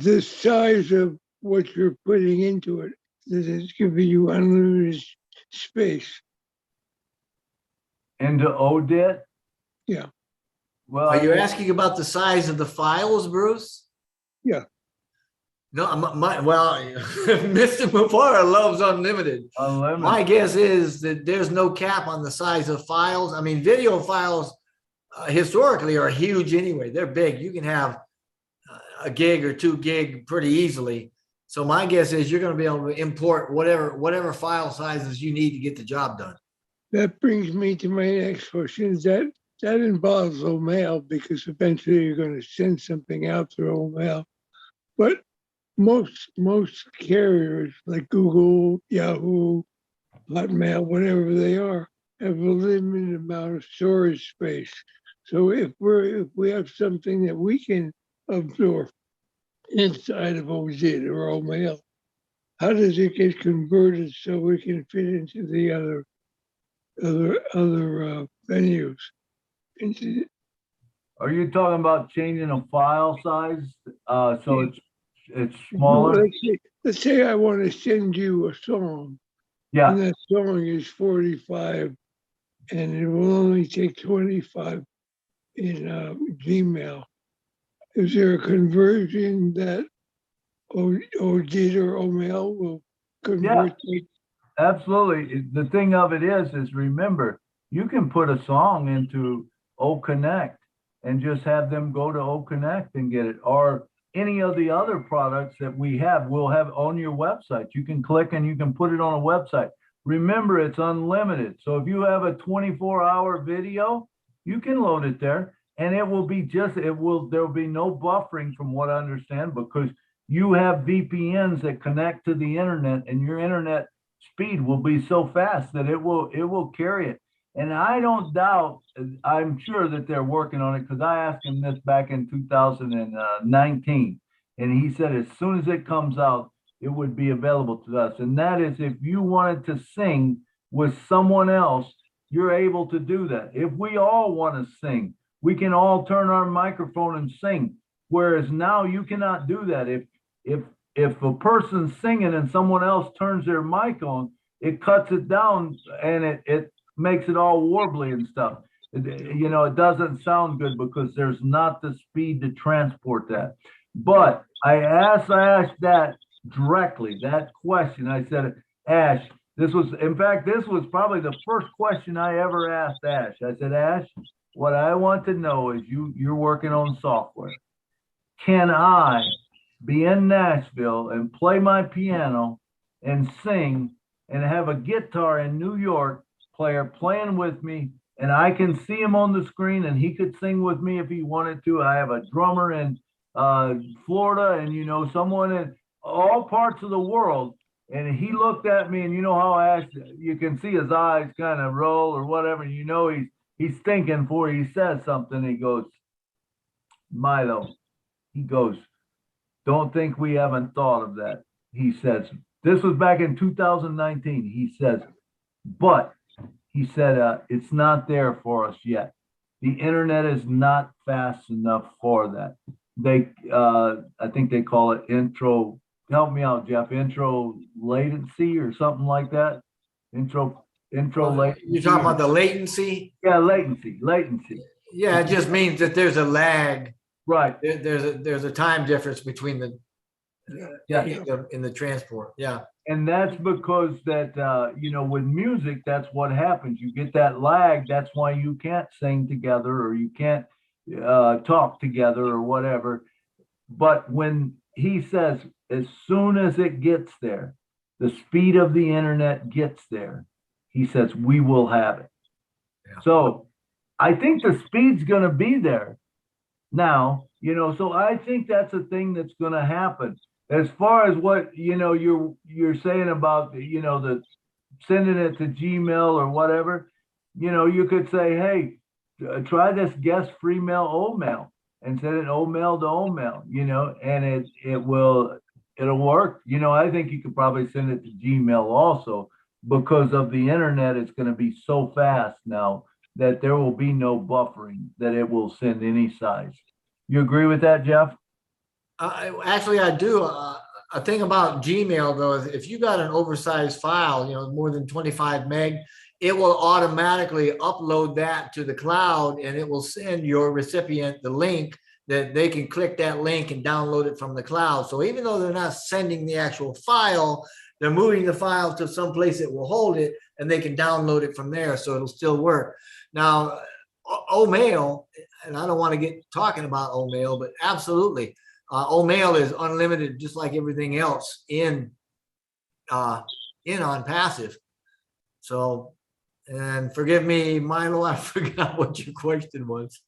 The size of what you're putting into it. Does it give you unlimited space? Into Odit? Yeah. Well, are you asking about the size of the files, Bruce? Yeah. No, Mr. Mufara loves unlimited. My guess is that there's no cap on the size of files. I mean, video files historically are huge anyway. They're big. You can have a gig or 2 gig pretty easily. So my guess is you're going to be able to import whatever file sizes you need to get the job done. That brings me to my next question. That involves mail, because eventually you're going to send something out through mail. But most carriers like Google, Yahoo, Hotmail, whatever they are, have a limited amount of storage space. So if we have something that we can absorb inside of Odit or OMail, how does it get converted so we can fit into the other venues? Are you talking about changing a file size so it's smaller? Let's say I want to send you a song. Yeah. And that song is 45 and it will only take 25 in Gmail. Is there a conversion that ODIT or OMail will convert it? Absolutely. The thing of it is remember, you can put a song into O Connect and just have them go to O Connect and get it, or any of the other products that we have, we'll have on your website. You can click and you can put it on a website. Remember, it's unlimited. So if you have a 24-hour video, you can load it there, and it will be there will be no buffering from what I understand, because you have VPNs that connect to the internet, and your internet speed will be so fast that it will carry it. And I don't doubt, I'm sure that they're working on it, because I asked him this back in 2019, and he said as soon as it comes out, it would be available to us. And that is, if you wanted to sing with someone else, you're able to do that. If we all want to sing, we can all turn our microphone and sing. Whereas now you cannot do that. If a person's singing and someone else turns their mic on, it cuts it down, and it makes it all warbly and stuff. It doesn't sound good because there's not the speed to transport that. But I asked Ash that directly, that question. I said, Ash, this was probably the first question I ever asked Ash. I said, Ash, what I want to know is you're working on software. Can I be in Nashville and play my piano and sing and have a guitar in New York player playing with me, and I can see him on the screen, and he could sing with me if he wanted to. I have a drummer in Florida, and someone in all parts of the world. And he looked at me, and you know how Ash, you can see his eyes kind of roll or whatever. He's thinking before he says something. He goes, Milo, he goes, don't think we haven't thought of that. He says, this was back in 2019. He says, but he said, it's not there for us yet. The internet is not fast enough for that. I think they call it intro. Help me out, Jeff. Intro latency or something like that. Intro latency. You're talking about the latency? Yeah, latency. Yeah, it just means that there's a lag. Right. There's a time difference between in the transport. Yeah. And that's because that, with music, that's what happens. You get that lag. That's why you can't sing together, or you can't talk together or whatever. But when he says, as soon as it gets there, the speed of the internet gets there, he says, we will have it. Yeah. So I think the speed's going to be there now, so I think that's a thing that's going to happen. As far as what, you're saying about, the sending it to Gmail or whatever, you could say, hey, try this guest free mail, O-mail, and send it O-mail to O-mail, and it'll work. I think you could probably send it to Gmail also, because of the internet. It's going to be so fast now that there will be no buffering, that it will send any size. You agree with that, Jeff? Actually, I do. A thing about Gmail, though, is if you got an oversized file, more than 25 meg, it will automatically upload that to the cloud, and it will send your recipient the link that they can click that link and download it from the cloud. So even though they're not sending the actual file, they're moving the file to some place that will hold it, and they can download it from there. So it'll still work. Now, O-mail, and I don't want to get talking about O-mail, but absolutely. O-mail is unlimited, just like everything else in on passive. So, and forgive me, Milo, I forgot what your question was.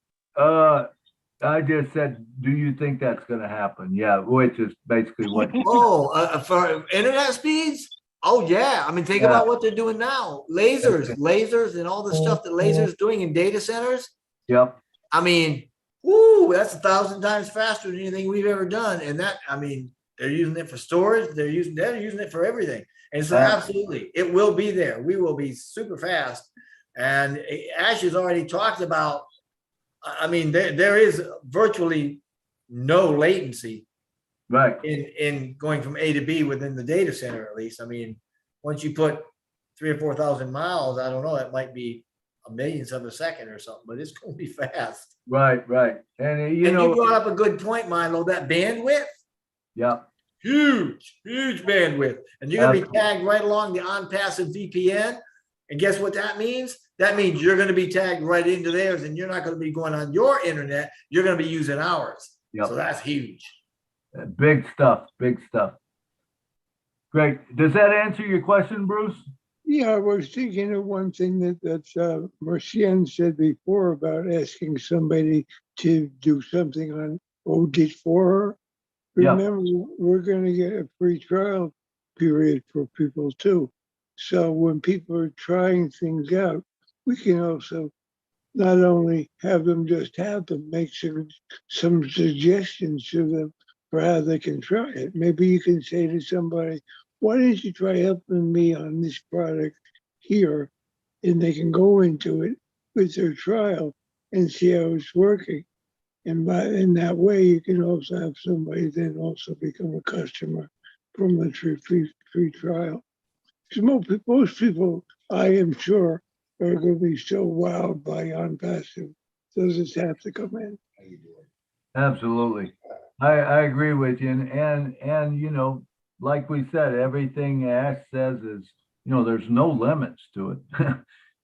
I just said, do you think that's going to happen? Yeah, which is basically what. For internet speeds? Oh yeah, I mean, think about what they're doing now. Lasers, and all the stuff that lasers doing in data centers. Yep. I mean, whoo, that's 1,000 times faster than anything we've ever done. And that, I mean, they're using it for storage. They're using it for everything. And so absolutely, it will be there. We will be super fast. And Ash has already talked about, I mean, there is virtually no latency, right, in going from A to B within the data center, at least. I mean, once you put 3,000 or 4,000 miles, I don't know, that might be millionths of a second or something, but it's going to be fast. Right. And And you brought up a good point, Milo, that bandwidth. Yeah. Huge bandwidth. And you're going to be tagged right along the on-passive VPN. And guess what that means? That means you're going to be tagged right into theirs, and you're not going to be going on your internet. You're going to be using ours. Yep. So that's huge. Big stuff. Great. Does that answer your question, Bruce? Yeah, I was thinking of one thing that Marcian said before about asking somebody to do something on Odit for her. Yeah. Remember, we're going to get a free trial period for people too. So when people are trying things out, we can also not only have them just have them, make some suggestions to them for how they can try it. Maybe you can say to somebody, why don't you try helping me on this product here? And they can go into it with their trial and see how it's working. And in that way, you can also have somebody then also become a customer from the free trial. Because most people, I am sure, are going to be so wowed by on-passive. Those just have to come in. Absolutely. I agree with you. And you know, like we said, everything Ash says is, you know, there's no limits to it.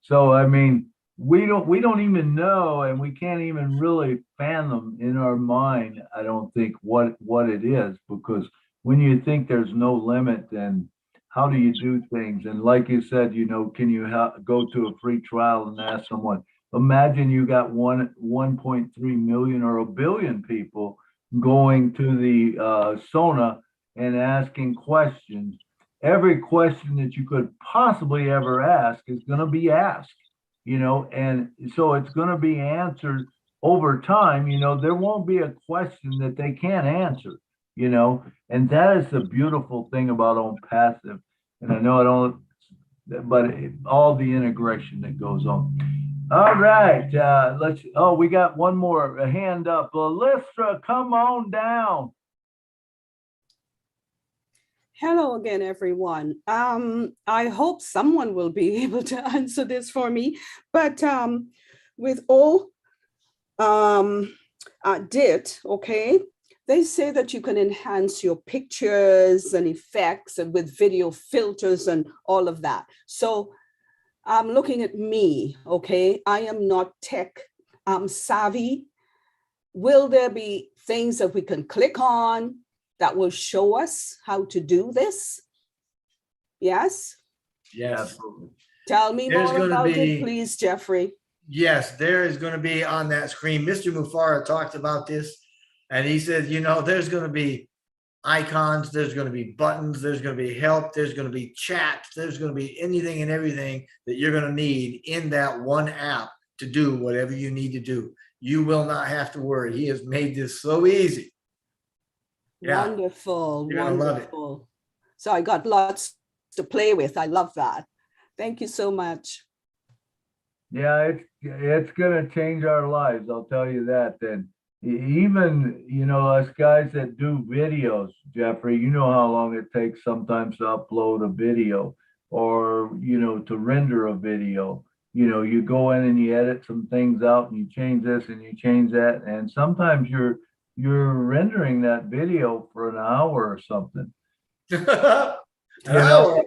So, I mean, we don't even know, and we can't even really fathom in our mind, I don't think, what it is, because when you think there's no limit, then how do you do things? And like you said, you know, can you go to a free trial and ask someone? Imagine you got 1.3 million or a billion people going to the Sona and asking questions. Every question that you could possibly ever ask is going to be asked, you know, and so it's going to be answered over time. You know, there won't be a question that they can't answer, you know, and that is the beautiful thing about OwnPassive. And I know I don't, but all the integration that goes on. All right, we got one more hand up. Lystra, come on down. Hello again, everyone. I hope someone will be able to answer this for me, but with all DIT, okay, they say that you can enhance your pictures and effects and with video filters and all of that. So I'm looking at me, okay, I am not tech savvy. Will there be things that we can click on that will show us how to do this? Yes? Yes. Tell me There's more gonna about be- it, please, Jeffrey. Yes, there is going to be on that screen. Mr. Mufara talked about this, and he said, you know, there's going to be icons, there's going to be buttons, there's going to be help, there's going to be chat, there's going to be anything and everything that you're going to need in that one app to do whatever you need to do. You will not have to worry. He has made this so easy. Yeah. Wonderful, You're gonna love it. wonderful. So I got lots to play with. I love that. Thank you so much. Yeah, it's gonna change our lives, I'll tell you that. And even, you know, us guys that do videos, Jeffrey, you know how long it takes sometimes to upload a video or, you know, to render a video. You know, you go in and you edit some things out and you change this and you change that. And sometimes you're rendering that video for an hour or something. An hour,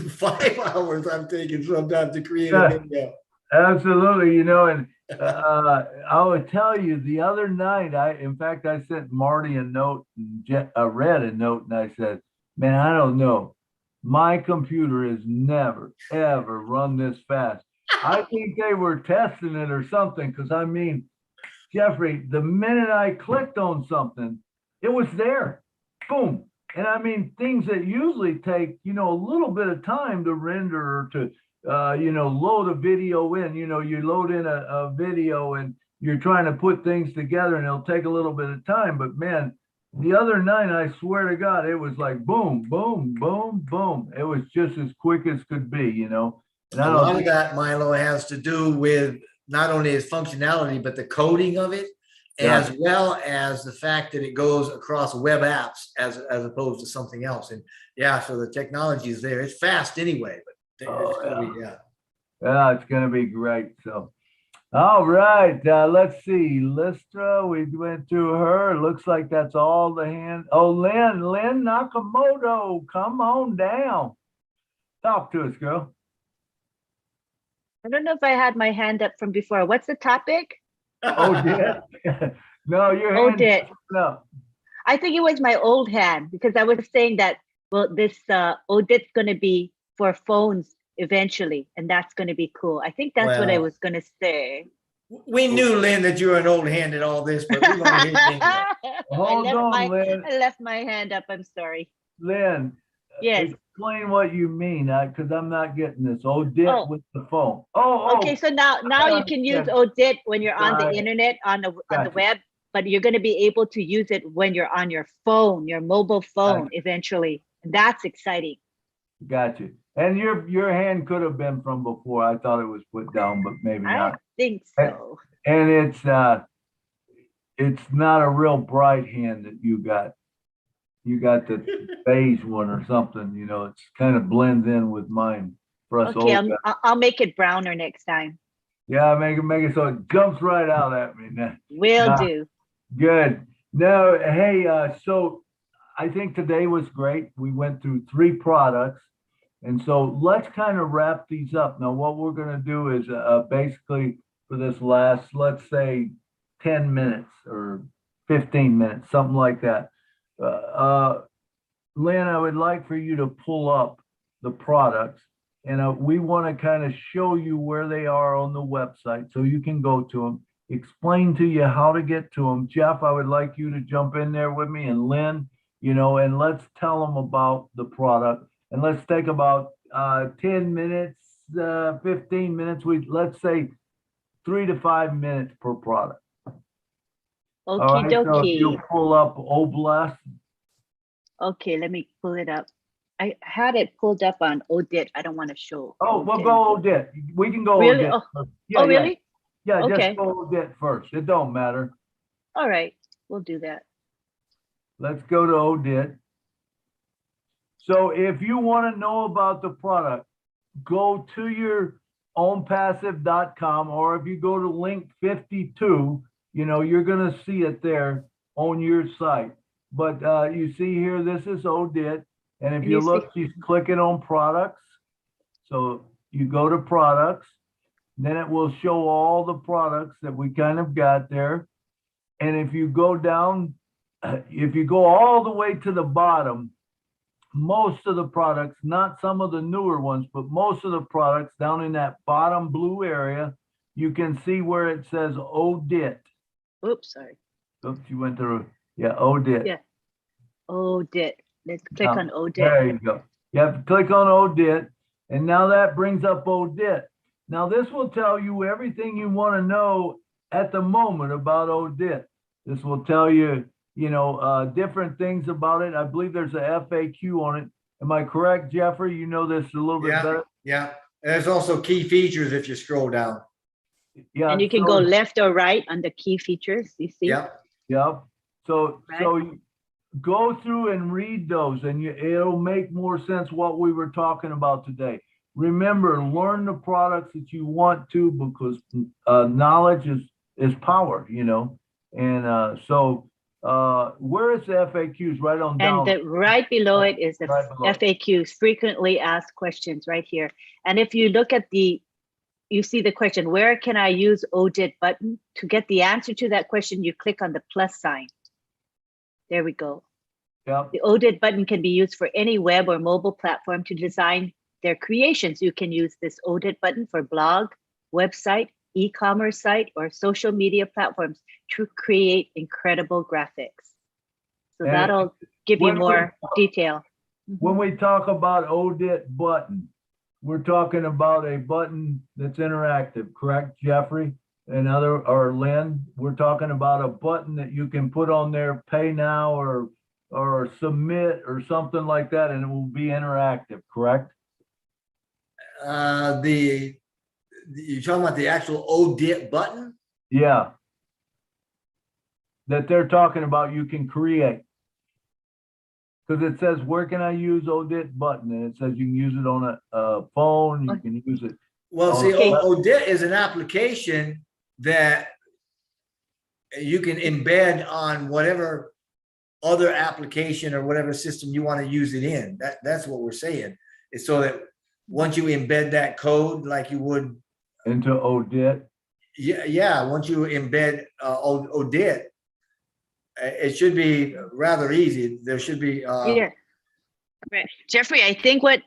5 hours I'm taking sometimes to create a video. Absolutely, you know, and I would tell you the other night, in fact, I sent Marty a note, read a note, and I said, man, I don't know. My computer has never, ever run this fast. I think they were testing it or something, because I mean, Jeffrey, the minute I clicked on something, it was there. Boom. And I mean, things that usually take, you know, a little bit of time to render or to, you know, load a video in, you know, you load in a video and you're trying to put things together and it'll take a little bit of time. But man, the other night, I swear to God, it was like boom, boom, boom, boom. It was just as quick as could be, you know. And A lot of that, Milo, has to do with not only its functionality, but the coding of it, as well as the fact that it goes across web apps as opposed to something else. And yeah, so the technology is there. It's fast anyway, but it's gonna be, Yeah, it's gonna be great. So, all right, let's see. Listra, we went through her. Looks like that's all the hand. Oh, Lynn Nakamoto, come on down. Talk to us, girl. I don't know if I had my hand up from before. What's the topic? Oh, did? No, your Oh, hand did. up. I think it was my old hand because I was saying that, well, this Odet's going to be for phones eventually, and that's going to be cool. I think that's what I Well, was going to say. we knew, Lynn, that you were an old hand at all this, but we want to hear you anyway. Hold on, Lynn. I left my hand up. I'm sorry. Lynn, Yes. explain what you mean, because I'm not getting this. Odette with the phone. Okay, so now you can use Odet when you're on the Got it. internet on the Gotcha. web, but you're going to be able to use it when you're on your phone, your mobile phone eventually. That's exciting. Got you. And your hand could have been from before. I thought it was put down, but maybe not. I think so. And it's not a real bright hand that you got. You got the beige one or something, you know, it's kind of blends in with mine for us Okay, old guys. I'll make it browner next time. Yeah, make it so it jumps right out at me. Will do. Good. No, hey, so I think today was great. We went through 3 products. And so let's kind of wrap these up. Now, what we're going to do is basically for this last, let's say 10 minutes or 15 minutes, something like that. Lynn, I would like for you to pull up the products, and we want to kind of show you where they are on the website so you can go to them, explain to you how to get to them. Jeff, I would like you to jump in there with me, and Lynn, you know, and let's tell them about the product, and let's take about 10 minutes, 15 minutes. Let's say 3 to 5 minutes per product. All right, so if you pull up Oblast. Okay, let me pull it up. I had it pulled up on Odet. I don't want to show. Oh, we'll go Odet. We can go Really? Odet. Oh, Yeah, really? Yeah, Okay. just go Odet first. It don't matter. All right, we'll do that. Let's go to Odet. So if you want to know about the product, go to your ownpassive.com, or if you go to link 52, you know, you're going to see it there on your site. But you see here, this is Odit. And if you look, she's clicking on products. So you go to products, then it will show all the products that we kind of got there. And if you go down, if you go all the way to the bottom, most of the products, not some of the newer ones, but most of the products down in that bottom blue area, you can see where it says Odit. Oops, sorry. Oops, you went through. Yeah, Odit. Yeah. Odit. Let's click on Odit. There you go. You have to click on Odit, and now that brings up Odit. Now this will tell you everything you want to know at the moment about Odit. This will tell you, you know, different things about it. I believe there's a FAQ on it. Am I correct, Jeffrey? You know this a little bit better. Yeah. And there's also key features if you scroll down. Yeah. And you can go left or right on the key features. You see? Yep. Yep. So Right. so you go through and read those, and it'll make more sense what we were talking about today. Remember, learn the products that you want to, because knowledge is power, you know. And so where is the FAQs? Right on down. And right below it is the Right below. FAQs, frequently asked questions, right here. And if you look at you see the question, where can I use Odit button? To get the answer to that question, you click on the plus sign. There we go. Yep. The Odit button can be used for any web or mobile platform to design their creations. You can use this Odit button for blog, website, e-commerce site, or social media platforms to create incredible graphics. So And that'll give you when we- more detail. When we talk about Odit button, we're talking about a button that's interactive, correct, Jeffrey? Or Lynn, we're talking about a button that you can put on there, pay now or submit or something like that, and it will be interactive, correct? You're talking about the actual Odit button? Yeah. That they're talking about you can create. Because it says, where can I use Odit button? And it says you can use it on a phone, you can use it. Well, Oh, see, Okay. Odit is an application that you can embed on whatever other application or whatever system you want to use it in. That's what we're saying. It's so that once you embed that code like you would into Odit. yeah, once you embed Odit, it should be rather easy. There should be Yeah. Right. Jeffrey, I think what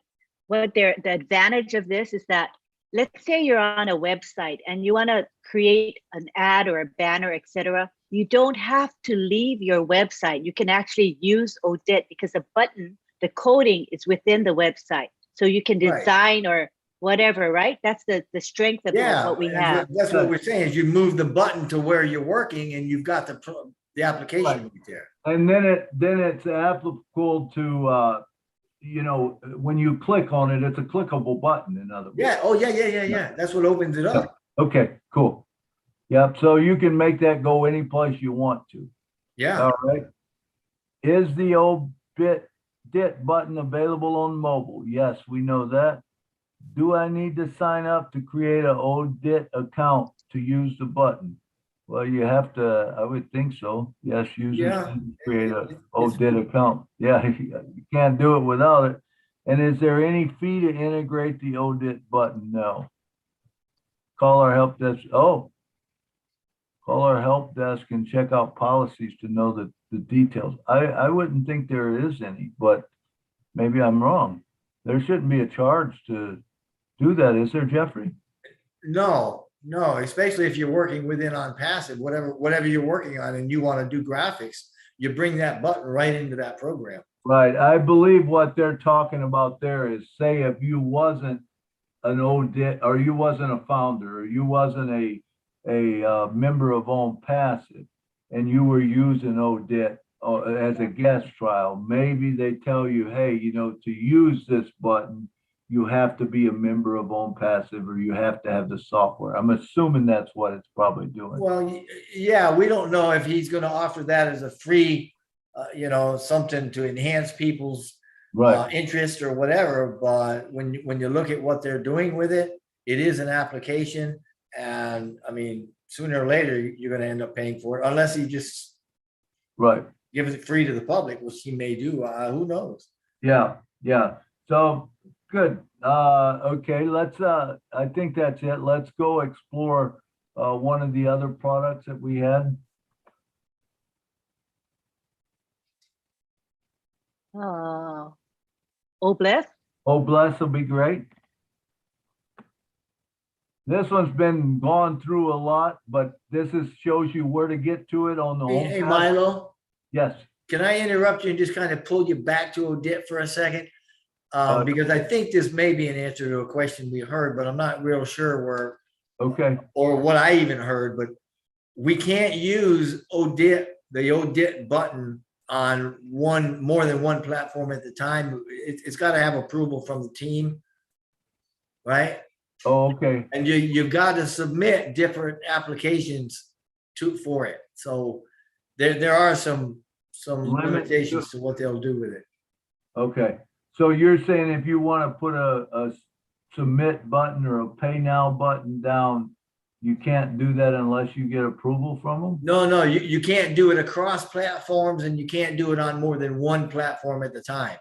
the advantage of this is that, let's say you're on a website and you want to create an ad or a banner, etc. You don't have to leave your website. You can actually use Odit because the button, the coding is within the website. So you can Right. design or whatever, right? That's the strength of what we and have. that's what we're saying is you move the button to where you're working and you've got the application right there. And then it's applicable to you know, when you click on it, it's a clickable button, in other words. Yeah. Oh, yeah. That's what opens it up. Okay, cool. Yep. So you can make that go any place you want to. Yeah. All right. Is the Odit button available on mobile? Yes, we know that. Do I need to sign up to create an Odit account to use the button? Well, you have to, I would think so. Yes, users can create a Odit account. Yeah, you can't do it without it. And is there any fee to integrate the Odit button? No. Call our help desk. Oh, call our help desk and check out policies to know the details. I wouldn't think there is any, but maybe I'm wrong. There shouldn't be a charge to do that, is there, Jeffrey? No, especially if you're working within OnPassive, whatever you're working on and you want to do graphics, you bring that button right into that program. Right. I believe what they're talking about there is, say if you wasn't an Odit, or you wasn't a founder, or you wasn't a member of OnPassive, and you were using Odit as a guest trial, maybe they tell you, hey, you know, to use this button, you have to be a member of OnPassive or you have to have the software. I'm assuming that's what it's probably doing. Well, yeah, we don't know if he's going to offer that as a free, you know, something to enhance people's interest or whatever. But when you look at what they're doing with it, it is an application. And I mean, sooner or later, you're going to end up paying for it unless he just gives it free to the public, which he may do. Who knows? Yeah. So good. Okay, let's I think that's it. Let's go explore one of the other products that we had. Obless. Obless will be great. This one's been gone through a lot, but this shows you where to get to it on the Hey, Milo. Yes. Can I interrupt you and just kind of pull you back to Odit for a second? Because I think this may be an answer to a question we heard, but I'm not real sure where. Okay. Or what I even heard, but we can't use Odit, the Odit button on more than one platform at the time. It's got to have approval from the team, right? Oh, okay. And you've got to submit different applications for it. So there are some limitations to what they'll do with it. Okay. So you're saying if you want to put a submit button or a pay now button down, you can't do that unless you get approval from them? No, you can't do it across platforms and you can't do it on more than one platform at the time.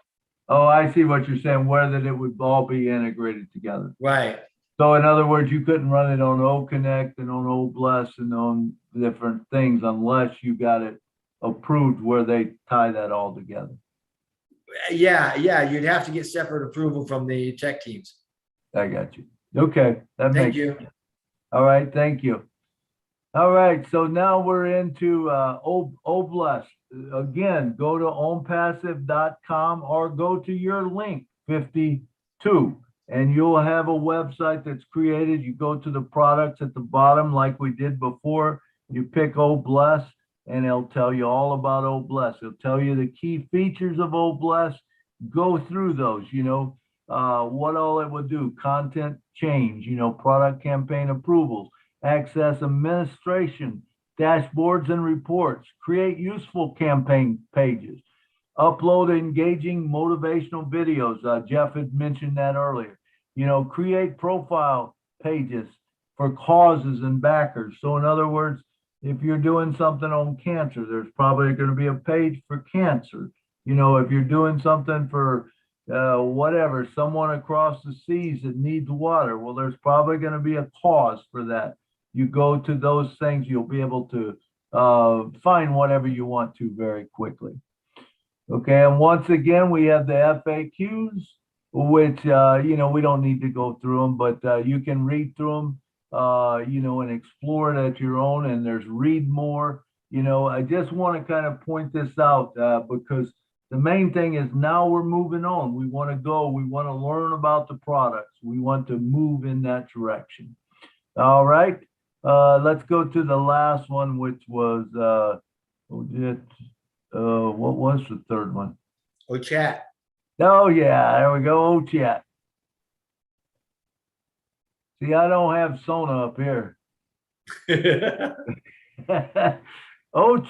Oh, I see what you're saying, where that it would all be integrated together. Right. So in other words, you couldn't run it on OConnect and on Obless and on different things unless you got it approved where they tie that all together. Yeah, you'd have to get separate approval from the tech teams. I got you. Okay, that Thank makes you. sense. All right, thank you. All right, so now we're into Obless. Again, go to onpassive.com or go to your link 52 and you'll have a website that's created. You go to the products at the bottom like we did before. You pick Obless and it'll tell you all about Obless. It'll tell you the key features of Obless. Go through those, you know, what all it will do, content change, you know, product campaign approvals, access administration, dashboards and reports, create useful campaign pages, upload engaging motivational videos. Jeff had mentioned that earlier. You know, create profile pages for causes and backers. So in other words, if you're doing something on cancer, there's probably going to be a page for cancer. You know, if you're doing something for whatever, someone across the seas that needs water, well, there's probably going to be a cause for that. You go to those things, you'll be able to find whatever you want to very quickly. Okay, and once again, we have the FAQs, which, you know, we don't need to go through them, but you can read through them, you know, and explore it at your own, and there's read more. You know, I just want to kind of point this out because the main thing is now we're moving on. We want to go, we want to learn about the products. We want to move in that direction. All right, let's go to the last one, which was, what was the third one? chat. Oh yeah, there we go. Chat. See, I don't have Sona up here.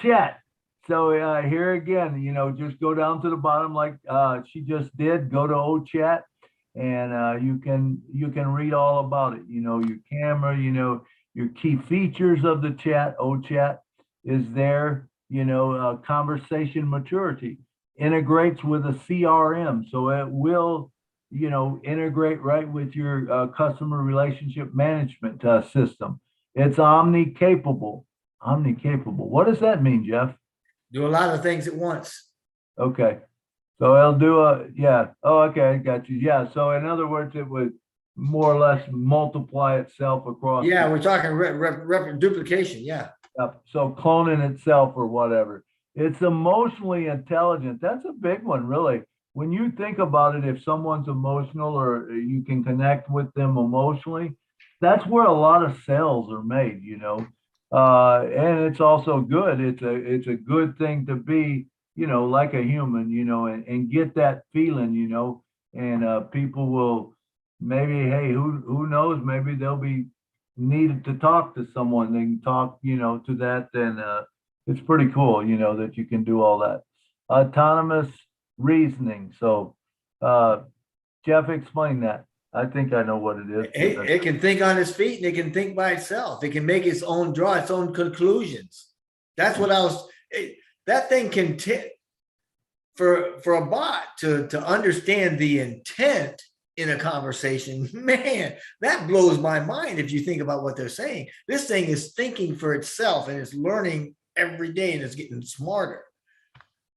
Chat. So here again, you know, just go down to the bottom like she just did. Go to chat, and you can read all about it. You know, your camera. You know, your key features of the chat. chat is there. You know, conversation maturity integrates with a CRM, so it will, you know, integrate right with your customer relationship management system. It's omni-capable. Omni-capable. What does that mean, Jeff? Do a lot of things at once. Okay. So it'll do yeah. Oh, okay, I got you. Yeah. So in other words, it would more or less multiply itself across. Yeah, we're talking duplication. Yeah. So cloning itself or whatever. It's emotionally intelligent. That's a big one, really. When you think about it, if someone's emotional or you can connect with them emotionally, that's where a lot of sales are made, you know. And it's also good. It's a good thing to be, you know, like a human, you know, and get that feeling, you know, and people will maybe, hey, who knows, maybe they'll be needed to talk to someone. They can talk, you know, to that, and it's pretty cool, you know, that you can do all that. Autonomous reasoning. So Jeff, explain that. I think I know what it is. It can think on its feet and it can think by itself. It can make its own draw its own conclusions. That's what that thing can for a bot to understand the intent in a conversation. Man, that blows my mind if you think about what they're saying. This thing is thinking for itself and it's learning every day and it's getting smarter.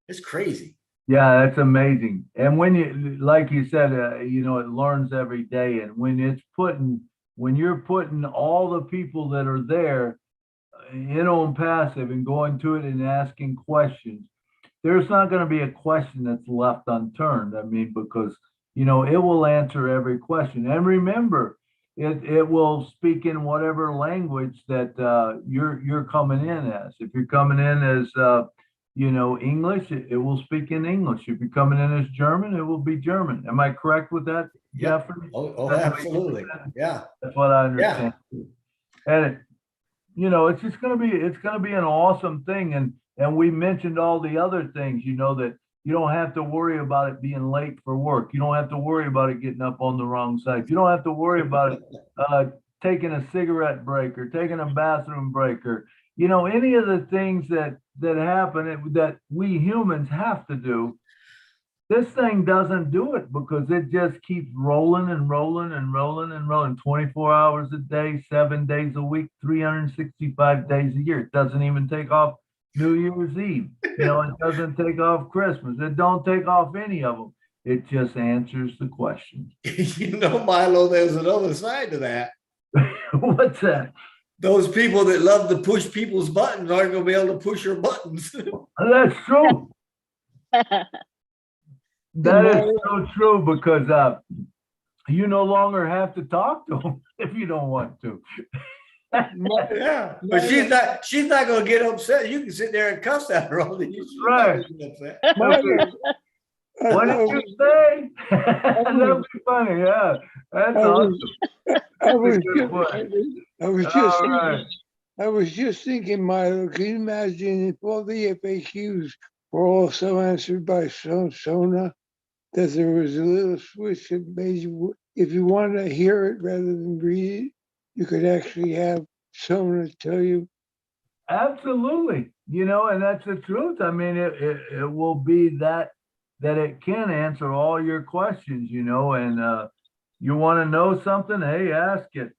It's crazy. Yeah, that's amazing. And when you, like you said, you know, it learns every day. And when you're putting all the people that are there in on passive and going to it and asking questions, there's not going to be a question that's left unturned. I mean, because, you know, it will answer every question. And remember, it will speak in whatever language that you're coming in as. If you're coming in as you know, English, it will speak in English. If you're coming in as German, it will be German. Am I correct with that, Jeffrey? Oh, absolutely. Yeah. That's what I understand. Yeah. And you know, it's gonna be an awesome thing. And we mentioned all the other things, you know, that you don't have to worry about it being late for work. You don't have to worry about it getting up on the wrong side. You don't have to worry about it taking a cigarette break or taking a bathroom break, or, you know, any of the things that happen that we humans have to do. This thing doesn't do it because it just keeps rolling and rolling and rolling and rolling 24 hours a day, 7 days a week, 365 days a year. It doesn't even take off New Year's Eve. You know, it doesn't take off Christmas. It don't take off any of them. It just answers the question. You know, Milo, there's another side to that. What's that? Those people that love to push people's buttons aren't going to be able to push your buttons. That's true. That is so true, because you no longer have to talk to them if you don't want to. Yeah, but she's not going to get upset. You can sit there and cuss at her all the right. What did you say? That'd be funny. Yeah, that's awesome. I was just thinking, Milo, can you imagine if all the FAQs were also answered by Sona, that there was a little switch that made you, if you want to hear it rather than read it, you could actually have someone to tell you. Absolutely. And that's the truth. I mean, it will be that it can answer all your questions, and you want to know something, hey, ask it,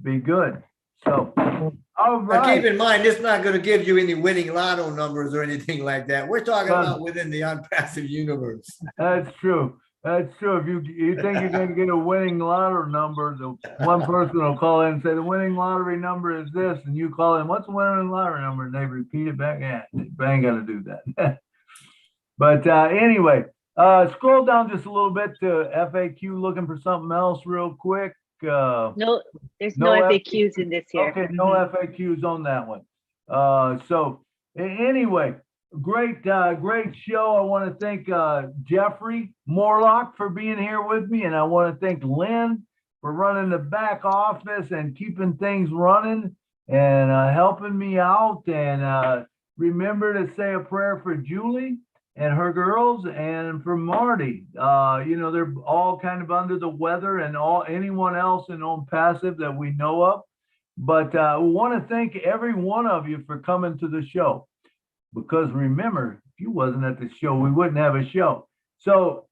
be good. So, all Now, keep right. in mind, it's not going to give you any winning lotto numbers or anything like that. We're talking about within the unpassive universe. That's true. That's true. If you think you're going to get a winning lottery number, the one person will call in and say the winning lottery number is this, and you call in, what's the winning lottery number? And they repeat it back. Yeah, they ain't going to do that. But anyway, scroll down just a little bit to FAQ, looking for something else real quick. No, there's no FAQs in this here. Okay, no FAQs on that one. So anyway, great show. I want to thank Jeffrey Morlock for being here with me, and I want to thank Lynn for running the back office and keeping things running and helping me out. And remember to say a prayer for Julie and her girls and for Marty. They're all kind of under the weather, and anyone else in On Passive that we know of. But we want to thank every one of you for coming to the show, because remember, if you wasn't at the show, we wouldn't have a show. So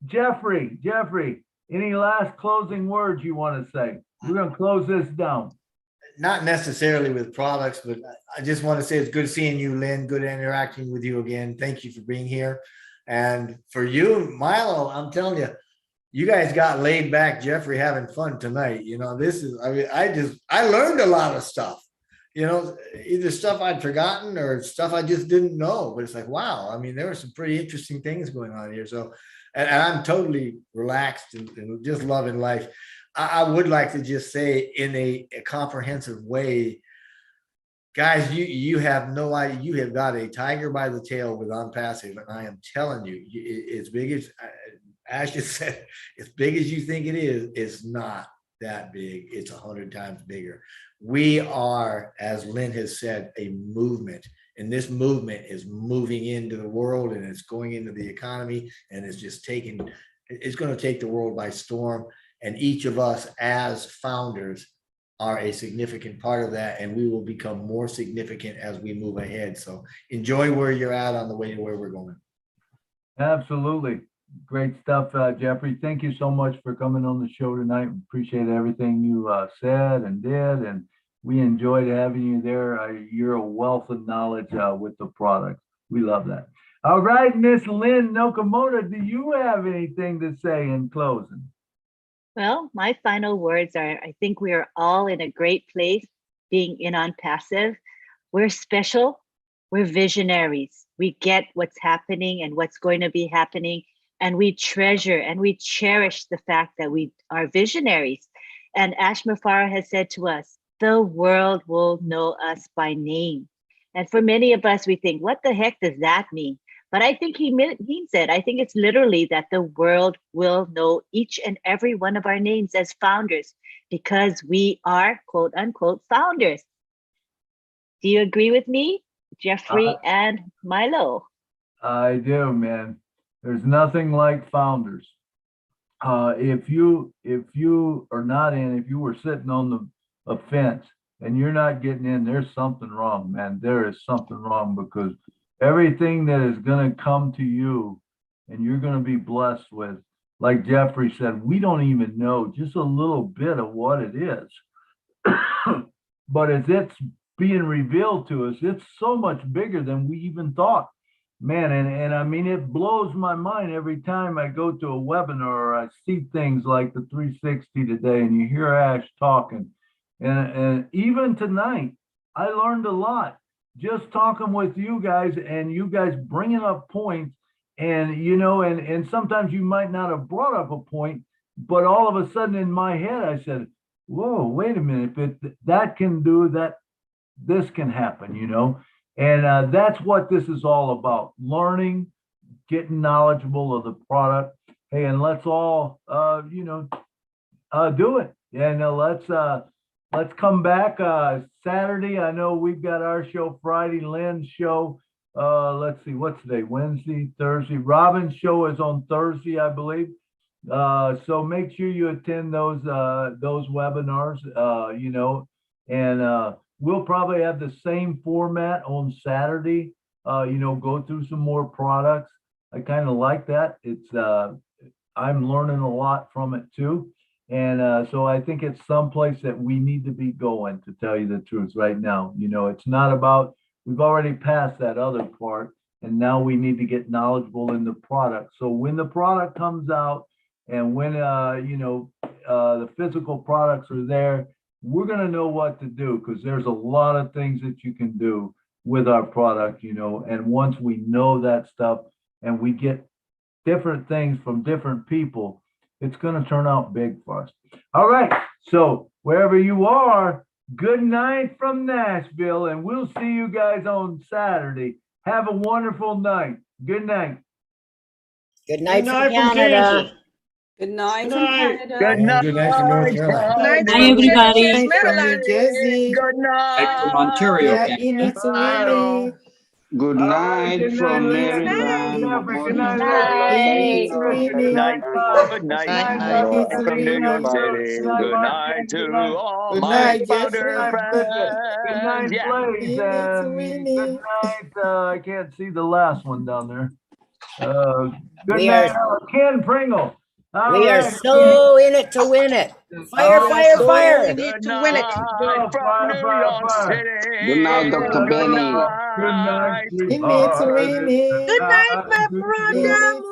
Jeffrey, any last closing words you want to say? We're going to close this down. Not necessarily with products, but I just want to say it's good seeing you, Lynn. Good interacting with you again. Thank you for being here. And for you, Milo, I'm telling you, you guys got laid back, Jeffrey, having fun tonight. I learned a lot of stuff, either stuff I'd forgotten or stuff I just didn't know. But it's like, wow, I mean, there were some pretty interesting things going on here. So, and I'm totally relaxed and just loving life. I would like to just say in a comprehensive way, guys, you have no idea. You have got a tiger by the tail with On Passive, and I am telling you, as big as Ash just said, as big as you think it is, it's not that big. It's 100 times bigger. We are, as Lynn has said, a movement, and this movement is moving into the world, and it's going into the economy, and it's going to take the world by storm. And each of us as founders are a significant part of that, and we will become more significant as we move ahead. So enjoy where you're at on the way to where we're going. Absolutely. Great stuff, Jeffrey. Thank you so much for coming on the show tonight. Appreciate everything you said and did, and we enjoyed having you there. You're a wealth of knowledge with the product. We love that. All right, Miss Lynn Nokomoto, do you have anything to say in closing? Well, my final words are, I think we are all in a great place being in On Passive. We're special. We're visionaries. We get what's happening and what's going to be happening. And we treasure and we cherish the fact that we are visionaries. And Ash Mufara has said to us, the world will know us by name. And for many of us, we think, what the heck does that mean? But I think he means it. I think it's literally that the world will know each and every one of our names as founders, because we are quote unquote founders. Do you agree with me, Jeffrey and Milo? I do, man. There's nothing like founders. If you are not in, if you were sitting on the fence and you're not getting in, there's something wrong, man. There is something wrong, because everything that is going to come to you and you're going to be blessed with, like Jeffrey said, we don't even know just a little bit of what it is. But as it's being revealed to us, it's so much bigger than we even thought. Man, and I mean, it blows my mind every time I go to a webinar or I see things like the 360 today and you hear Ash talking. And even tonight, I learned a lot just talking with you guys, and you guys bringing up points, and and sometimes you might not have brought up a point, but all of a sudden in my head I said, whoa, wait a minute, if that can do that, this can happen, and that's what this is all about: learning, getting knowledgeable of the product. Hey, and let's all do it, and let's come back Saturday. I know we've got our show Friday, Lynn's show. Let's see, what's today? Wednesday, Thursday. Robin's show is on Thursday, I believe. So make sure you attend those webinars, and we'll probably have the same format on Saturday. Go through some more products. I kind of like that. I'm learning a lot from it too. And so I think it's someplace that we need to be going, to tell you the truth right now. It's not about, we've already passed that other part, and now we need to get knowledgeable in the product. So when the product comes out and when, the physical products are there, we're going to know what to do, because there's a lot of things that you can do with our product, and once we know that stuff and we get different things from different people, it's going to turn out big for us. All right. So wherever you are, good night from Nashville, and we'll see you guys on Saturday. Have a wonderful night. Good night. Good night from Canada. Good night Good from night. Canada. Good night Good night from North Carolina. Night Hi, from everybody. Kansas, From New Maryland. Jersey. Good Back from night. Ontario, Yeah, Canada. Init Winnie. Good All right. night Good night, from Lynn. Good Good night, night. Maryland. Jeffrey. Good Good night, Night. Init Leslie. Good Winnie. night, night. Todd. Good Good night, night, Milo. Martha. Init From New Good York night, Winnie. Brooke. City. Good night, Good night Martin. Good to night. all Good my night, Steve. Good founder Jeffrey. night, Bridget. Good friends. night, Yeah. Blaze. Init And good Winnie. night. I can't see the last one down there. Good We night, are Ken Pringle. All we are right. so in it to win it. Fire, All We are fire, so right. fire. in it Good to win it. night Go, from fire, New fire, York fire. City. Good night, Dr. Good Benny. Good night, night. Init sweetheart. Winnie. Good night, my Good brother. Init night.